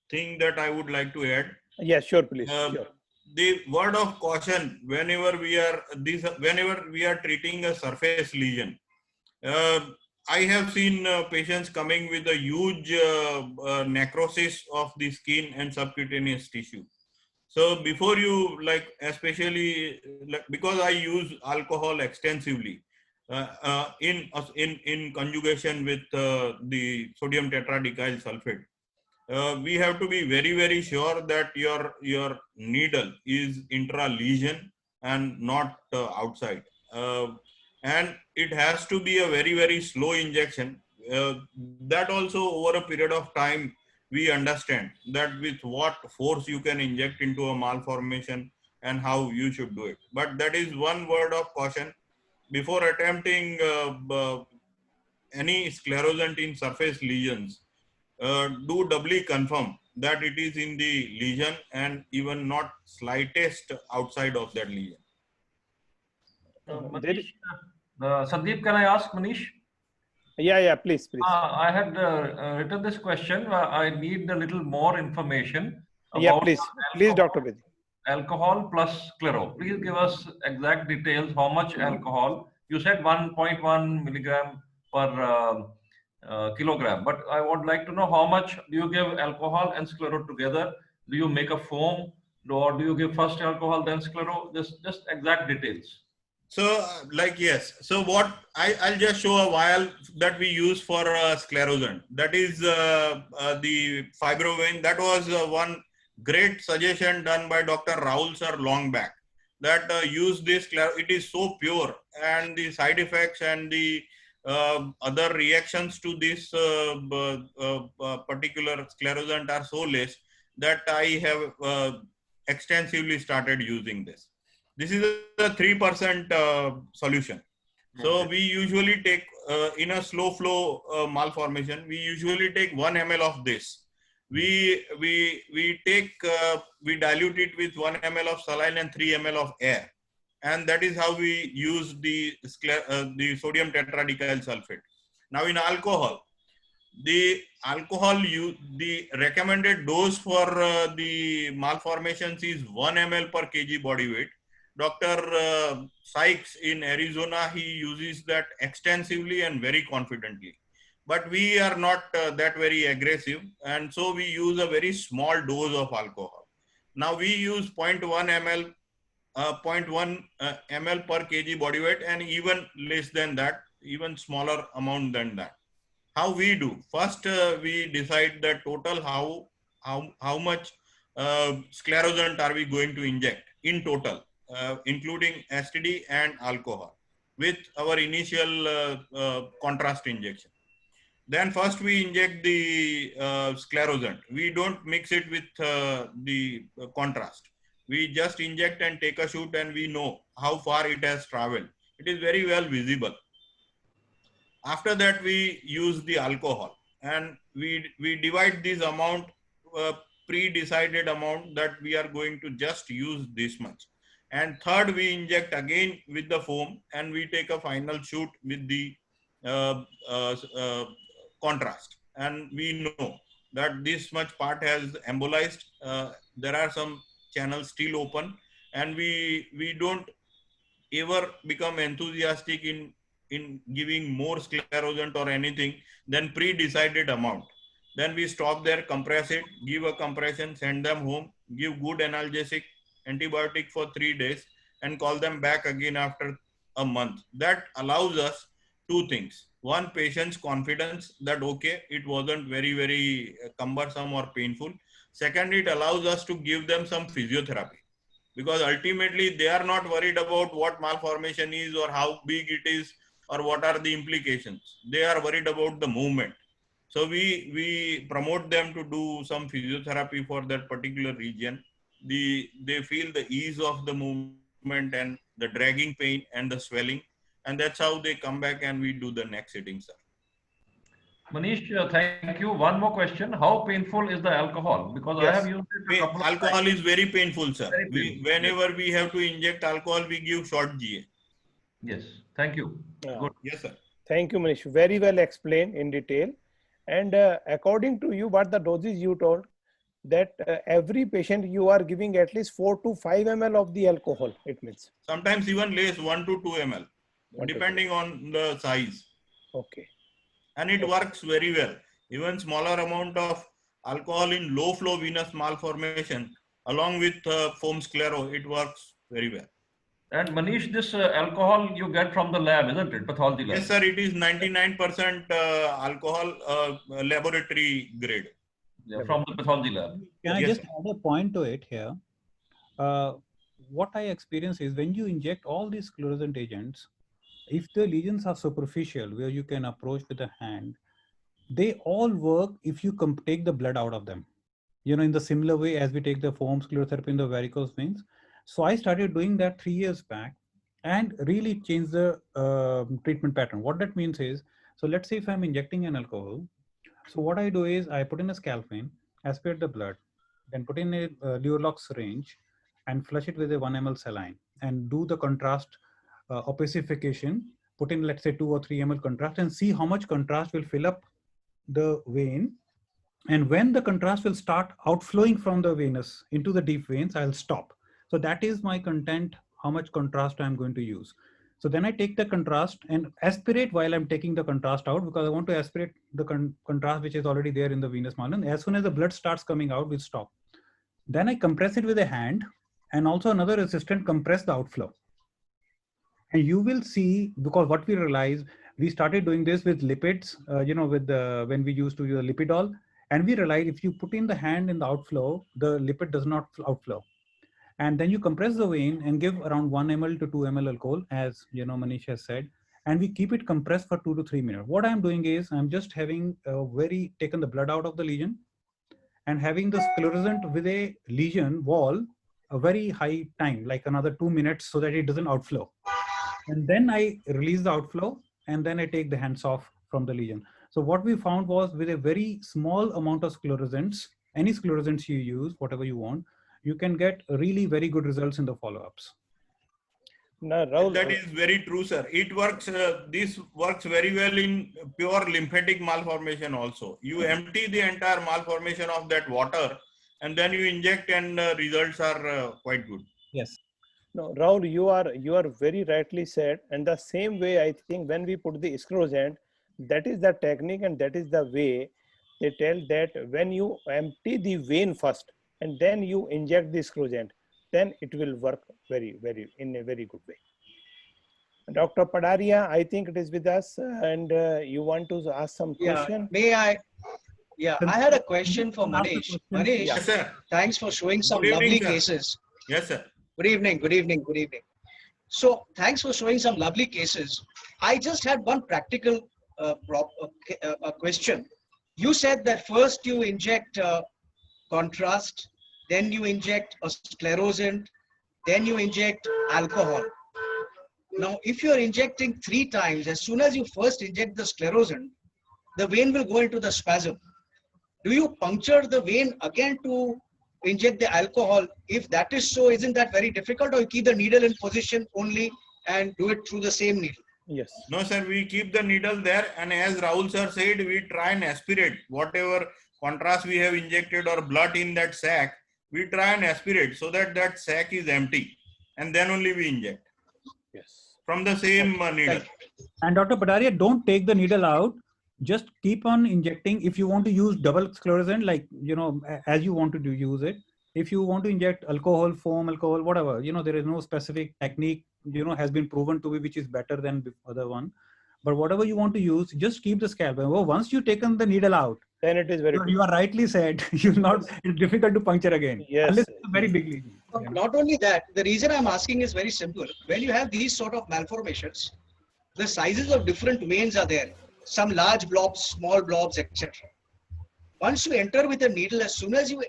Speaker 7: thing that I would like to add.
Speaker 3: Yes, sure, please. Sure.
Speaker 7: The word of caution whenever we are treating a surface lesion. I have seen patients coming with a huge necrosis of the skin and subcutaneous tissue. So before you, like, especially because I use alcohol extensively in conjugation with the sodium tetradecyl sulfate, we have to be very, very sure that your needle is intra-lesion and not outside. And it has to be a very, very slow injection. That also over a period of time, we understand that with what force you can inject into a malformation and how you should do it. But that is one word of caution. Before attempting any sclerosant in surface lesions, do doubly confirm that it is in the lesion and even not slightest outside of that lesion.
Speaker 2: Manish, Sandeep, can I ask Manish?
Speaker 3: Yeah, please.
Speaker 2: I had written this question. I need a little more information about
Speaker 3: yeah, please, Dr. Bedi.
Speaker 2: Alcohol plus sclero. Please give us exact details, how much alcohol You said 1.1 milligram per kilogram, but I would like to know how much do you give alcohol and sclero together? Do you make a foam, or do you give first alcohol then sclero? Just exact details.
Speaker 7: So, like, yes. So what I'll just show a vial that we use for sclerosant. That is the fibrovein. That was one great suggestion done by Dr. Rahul sir long back. That use this. It is so pure, and the side effects and the other reactions to this particular sclerosant are so less that I have extensively started using this. This is a 3% solution. So we usually take in a slow flow malformation, we usually take 1 ml of this. We dilute it with 1 ml of saline and 3 ml of air, and that is how we use the sodium tetradecyl sulfate. Now in alcohol, the recommended dose for the malformations is 1 ml per kg body weight. Dr. Sykes in Arizona, he uses that extensively and very confidently. But we are not that very aggressive, and so we use a very small dose of alcohol. Now we use 0.1 ml, 0.1 ml per kg body weight, and even less than that, even smaller amount than that. How we do? First, we decide the total how much sclerosant are we going to inject in total, including STD and alcohol, with our initial contrast injection. Then first we inject the sclerosant. We don't mix it with the contrast. We just inject and take a shoot, and we know how far it has traveled. It is very well visible. After that, we use the alcohol, and we divide this amount, pre-decided amount, that we are going to just use this much. And third, we inject again with the foam, and we take a final shoot with the contrast. And we know that this much part has embolized. There are some channels still open, and we don't ever become enthusiastic in giving more sclerosant or anything than pre-decided amount. Then we stop there, compress it, give a compression, send them home, give good analgesic, antibiotic for 3 days, and call them back again after a month. That allows us two things. One, patient's confidence that, okay, it wasn't very cumbersome or painful. Second, it allows us to give them some physiotherapy, because ultimately they are not worried about what malformation is or how big it is or what are the implications. They are worried about the movement. So we promote them to do some physiotherapy for that particular region. They feel the ease of the movement and the dragging pain and the swelling, and that's how they come back and we do the next sitting, sir.
Speaker 2: Manish, thank you. One more question. How painful is the alcohol? Because yes, I have used it a couple of
Speaker 7: alcohol
Speaker 2: times.
Speaker 7: Is very painful, sir.
Speaker 2: Very painful.
Speaker 7: Whenever we have to inject alcohol, we give short GA.
Speaker 2: Yes, thank you. Good.
Speaker 7: Yes, sir.
Speaker 3: Thank you, Manish. Very well explained in detail. And according to you, what the doses you told, that every patient you are giving at least 4 to 5 ml of the alcohol, it means.
Speaker 7: Sometimes even less, 1 to 2 ml, depending on the size.
Speaker 3: Okay.
Speaker 7: And it works very well. Even smaller amount of alcohol in low flow venous malformation, along with foam sclero, it works very well.
Speaker 2: And Manish, this alcohol you get from the lab, isn't it? Pathology lab.
Speaker 7: Yes, sir. It is 99% alcohol, laboratory grade.
Speaker 2: Yeah, from the pathology lab.
Speaker 1: Can I just add a point to it here? What I experience is when you inject all these sclerosant agents, if the lesions are superficial, where you can approach with the hand, they all work if you take the blood out of them. You know, in the similar way as we take the foam sclerotherapy in the varicose veins. So I started doing that 3 years back and really changed the treatment pattern. What that means is, so let's say if I'm injecting an alcohol, so what I do is I put in a scalpel, aspirate the blood, then put in a Luerlock syringe and flush it with a 1 ml saline and do the contrast opacification, put in, let's say 2 or 3 ml contrast and see how much contrast will fill up the vein. And when the contrast will start outflowing from the venous into the deep veins, I'll stop. So that is my content, how much contrast I'm going to use. So then I take the contrast and aspirate while I'm taking the contrast out, because I want to aspirate the contrast which is already there in the venous malformation. As soon as the blood starts coming out, we stop. Then I compress it with a hand, and also another assistant compress the outflow. And you will see, because what we realized, we started doing this with lipids, with when we used to use a lipidol, and we realized if you put in the hand in the outflow, the lipid does not outflow. And then you compress the vein and give around 1 ml to 2 ml alcohol, as Manish has said, and we keep it compressed for 2 to 3 minutes. What I'm doing is I'm just having taken the blood out of the lesion and having the sclerosant with a lesion wall a very high time, like another 2 minutes, so that it doesn't outflow. And then I release the outflow, and then I take the hands off from the lesion. So what we found was, with a very small amount of sclerosants, any sclerosants you use, whatever you want, you can get really very good results in the follow-ups.
Speaker 3: Now, Rahul,
Speaker 7: that is very true, sir. It works. This works very well in pure lymphatic malformation also. You empty the entire malformation of that water, and then you inject, and results are quite good.
Speaker 1: Yes.
Speaker 3: No, Rahul, you are very rightly said. And the same way, I think when we put the sclerosant, that is the technique, and that is the way they tell that when you empty the vein first and then you inject the sclerosant, then it will work in a very good way. Dr. Padaria, I think it is with us, and you want to ask some question?
Speaker 10: May I? Yeah, I had a question for Manish. Manish,
Speaker 7: Yes, sir.
Speaker 10: thanks for showing some
Speaker 7: Good evening,
Speaker 10: lovely
Speaker 7: sir.
Speaker 10: cases.
Speaker 7: Yes, sir.
Speaker 10: Good evening, good evening, good evening. So thanks for showing some lovely cases. I just had one practical question. You said that first you inject contrast, then you inject a sclerosant, then you inject alcohol. Now, if you are injecting 3 times, as soon as you first inject the sclerosant, the vein will go into the spasm. Do you puncture the vein again to inject the alcohol? If that is so, isn't that very difficult, or you keep the needle in position only and do it through the same needle?
Speaker 3: Yes.
Speaker 7: No, sir, we keep the needle there, and as Rahul sir said, we try and aspirate whatever contrast we have injected or blood in that sac. We try and aspirate so that that sac is empty, and then only we inject.
Speaker 3: Yes.
Speaker 7: From the same needle.
Speaker 1: And Dr. Padaria, don't take the needle out. Just keep on injecting. If you want to use double sclerosant, like, as you want to use it. If you want to inject alcohol, foam, alcohol, whatever, there is no specific technique, has been proven to be which is better than the other one. But whatever you want to use, just keep the scalp. Well, once you've taken the needle out,
Speaker 3: then it is very
Speaker 1: you are rightly said, it's difficult to puncture again.
Speaker 3: Yes.
Speaker 1: Unless it's a very big lesion.
Speaker 10: Not only that, the reason I'm asking is very simple. When you have these sort of malformations, the sizes of different veins are there. Some large blobs, small blobs, etc. Once you enter with a needle, as soon as you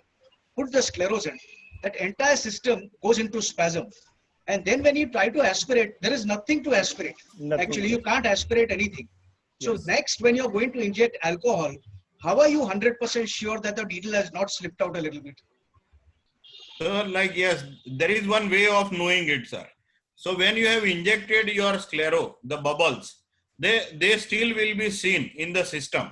Speaker 10: put the sclerosant, that entire system goes into spasm. And then when you try to aspirate, there is nothing to aspirate. Actually, you can't aspirate anything. So next, when you're going to inject alcohol, how are you 100% sure that the needle has not slipped out a little bit?
Speaker 7: So, yes, there is one way of knowing it, sir. So when you have injected your sclero, the bubbles, they still will be seen in the system,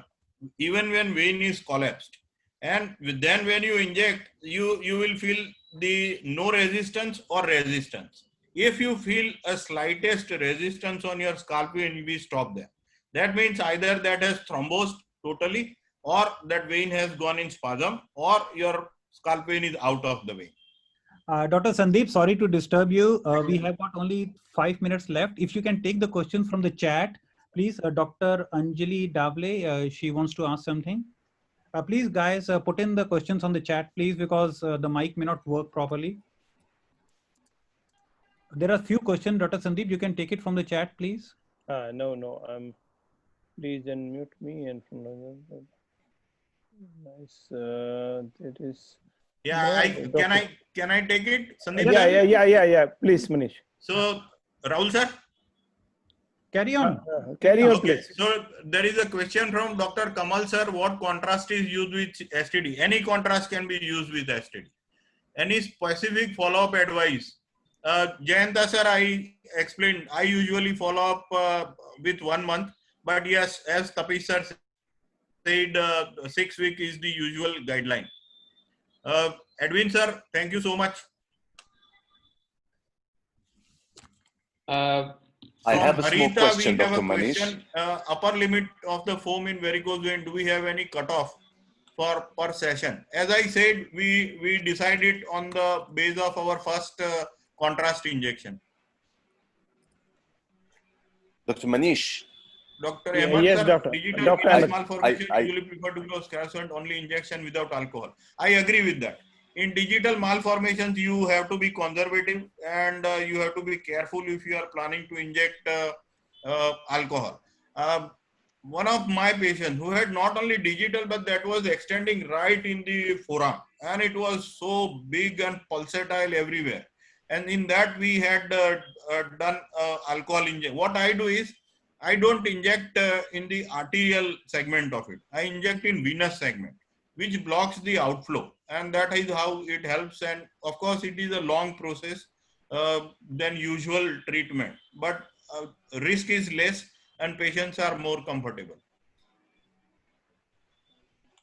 Speaker 7: even when vein is collapsed. And then when you inject, you will feel the no resistance or resistance. If you feel a slightest resistance on your scalp vein, we stop there. That means either that has thrombosed totally, or that vein has gone in spasm, or your scalp vein is out of the vein.
Speaker 1: Dr. Sandeep, sorry to disturb you. We have got only 5 minutes left. If you can take the questions from the chat, please. Dr. Anjali Davle, she wants to ask something. Please, guys, put in the questions on the chat, please, because the mic may not work properly. There are few questions. Dr. Sandeep, you can take it from the chat, please.
Speaker 3: No. Please unmute me and from nice. It is.
Speaker 7: Yeah, can I take it, Sandeep?
Speaker 3: Yeah. Please, Manish.
Speaker 7: So, Rahul sir,
Speaker 1: carry on.
Speaker 3: Carry on, please.
Speaker 7: So there is a question from Dr. Kamal sir. What contrast is used with STD? Any contrast can be used with STD. Any specific follow-up advice? Jayanta sir, I explained. I usually follow up with 1 month, but yes, as Tapish sir said, 6 weeks is the usual guideline. Edwin sir, thank you so much.
Speaker 6: I have a small
Speaker 7: Harita,
Speaker 6: question,
Speaker 7: we have
Speaker 6: Dr.
Speaker 7: a
Speaker 6: Manish.
Speaker 7: question. Upper limit of the foam in varicose vein, do we have any cutoff for per session? As I said, we decided on the base of our first contrast injection.
Speaker 6: Dr. Manish.
Speaker 7: Dr.
Speaker 3: Yeah,
Speaker 7: Ahmed,
Speaker 3: yes,
Speaker 7: sir,
Speaker 3: Doctor.
Speaker 7: digital
Speaker 3: Dr.
Speaker 7: venous
Speaker 3: Ahmed.
Speaker 7: malformation usually prefer to go calcium only injection without alcohol. I agree with that. In digital malformations, you have to be conservative and you have to be careful if you are planning to inject alcohol. One of my patients who had not only digital, but that was extending right in the forearm, and it was so big and pulsatile everywhere. And in that, we had done alcohol injection. What I do is, I don't inject in the arterial segment of it. I inject in venous segment, which blocks the outflow, and that is how it helps. And of course, it is a long process than usual treatment, but risk is less and patients are more comfortable.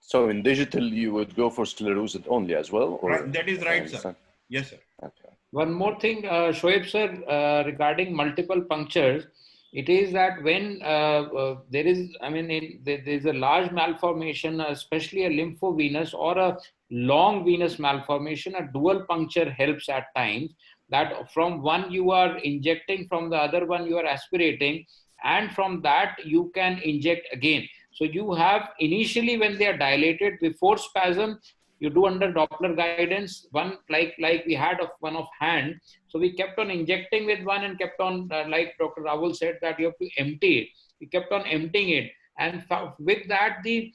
Speaker 6: So in digital, you would go for sclerosed only as well? Or
Speaker 7: Right, that is right, sir. Yes, sir.
Speaker 6: Okay.
Speaker 8: One more thing, Shoaib sir, regarding multiple punctures, it is that when there is, I mean, there is a large malformation, especially a lymphovenous or a long venous malformation, a dual puncture helps at times. That from one you are injecting, from the other one you are aspirating, and from that you can inject again. So you have initially when they are dilated before spasm, you do under Doppler guidance, one like we had of one of hand. So we kept on injecting with one and kept on, like Dr. Rahul said, that you have to empty it. We kept on emptying it. And with that, the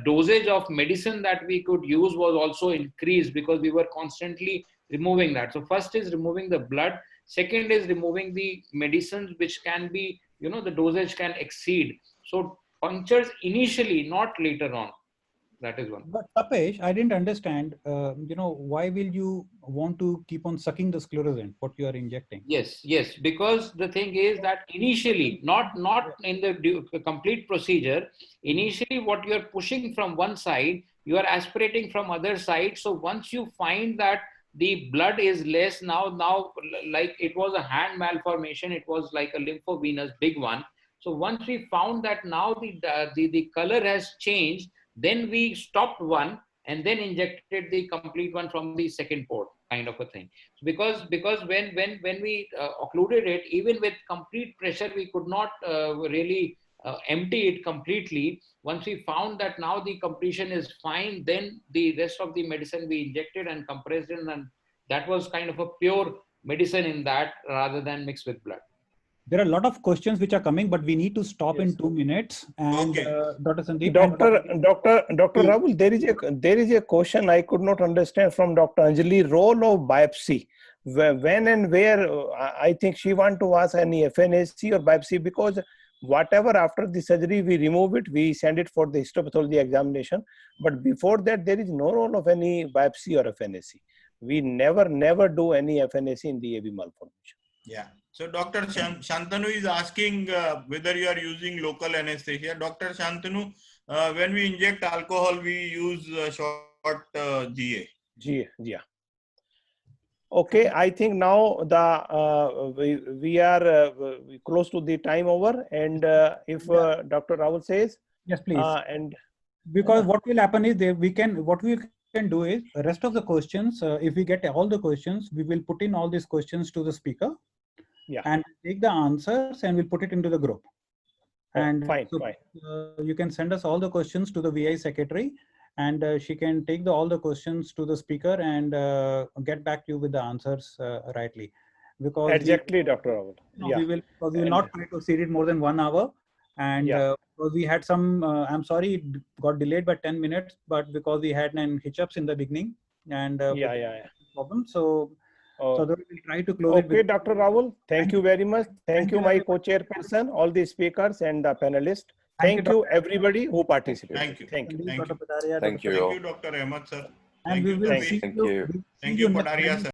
Speaker 8: dosage of medicine that we could use was also increased because we were constantly removing that. So first is removing the blood. Second is removing the medicines, which can be, the dosage can exceed. So punctures initially, not later on. That is one.
Speaker 1: But Tapesh, I didn't understand, why will you want to keep on sucking the sclerosant, what you are injecting?
Speaker 8: Yes, because the thing is that initially, not in the complete procedure, initially what you are pushing from one side, you are aspirating from other side. So once you find that the blood is less, now like it was a hand malformation, it was like a lymphovenous big one. So once we found that now the color has changed, then we stopped one and then injected the complete one from the second port, kind of a thing. Because when we occluded it, even with complete pressure, we could not really empty it completely. Once we found that now the completion is fine, then the rest of the medicine we injected and compressed in, and that was kind of a pure medicine in that rather than mixed with blood.
Speaker 1: There are a lot of questions which are coming, but we need to stop in 2 minutes. And
Speaker 7: Okay.
Speaker 1: Dr. Sandeep,
Speaker 3: Dr. Rahul, there is a question I could not understand from Dr. Anjali. Role of biopsy, when and where? I think she want to ask any FNAC or biopsy, because whatever after the surgery we remove it, we send it for the histopathology examination. But before that, there is no role of any biopsy or FNAC. We never do any FNAC in the AV malformation.
Speaker 7: Yeah. So Dr. Shantanu is asking whether you are using local anesthesia. Dr. Shantanu, when we inject alcohol, we use short GA.
Speaker 3: Yeah. Okay, I think now we are close to the time over, and if Dr. Rahul says,
Speaker 1: yes, please.
Speaker 3: And
Speaker 1: because what will happen is what we can do is rest of the questions. If we get all the questions, we will put in all these questions to the speaker.
Speaker 3: Yeah.
Speaker 1: And take the answers and we'll put it into the group. And
Speaker 3: fine.
Speaker 1: You can send us all the questions to the VI secretary, and she can take all the questions to the speaker and get back to you with the answers rightly. Because
Speaker 3: exactly, Dr. Rahul.
Speaker 1: We will not try to see it more than 1 hour. And because we had some, I'm sorry, it got delayed by 10 minutes, but because we had an hitch-ups in the beginning and problem. So we will try to close it.
Speaker 3: Okay, Dr. Rahul, thank you very much. Thank you, my co-chairperson, all the speakers and the panelists. Thank you, everybody who participated. Thank you.
Speaker 7: Thank you, Dr. Ahmed, sir.
Speaker 1: And we will see you.
Speaker 7: Thank you, Padaria, sir.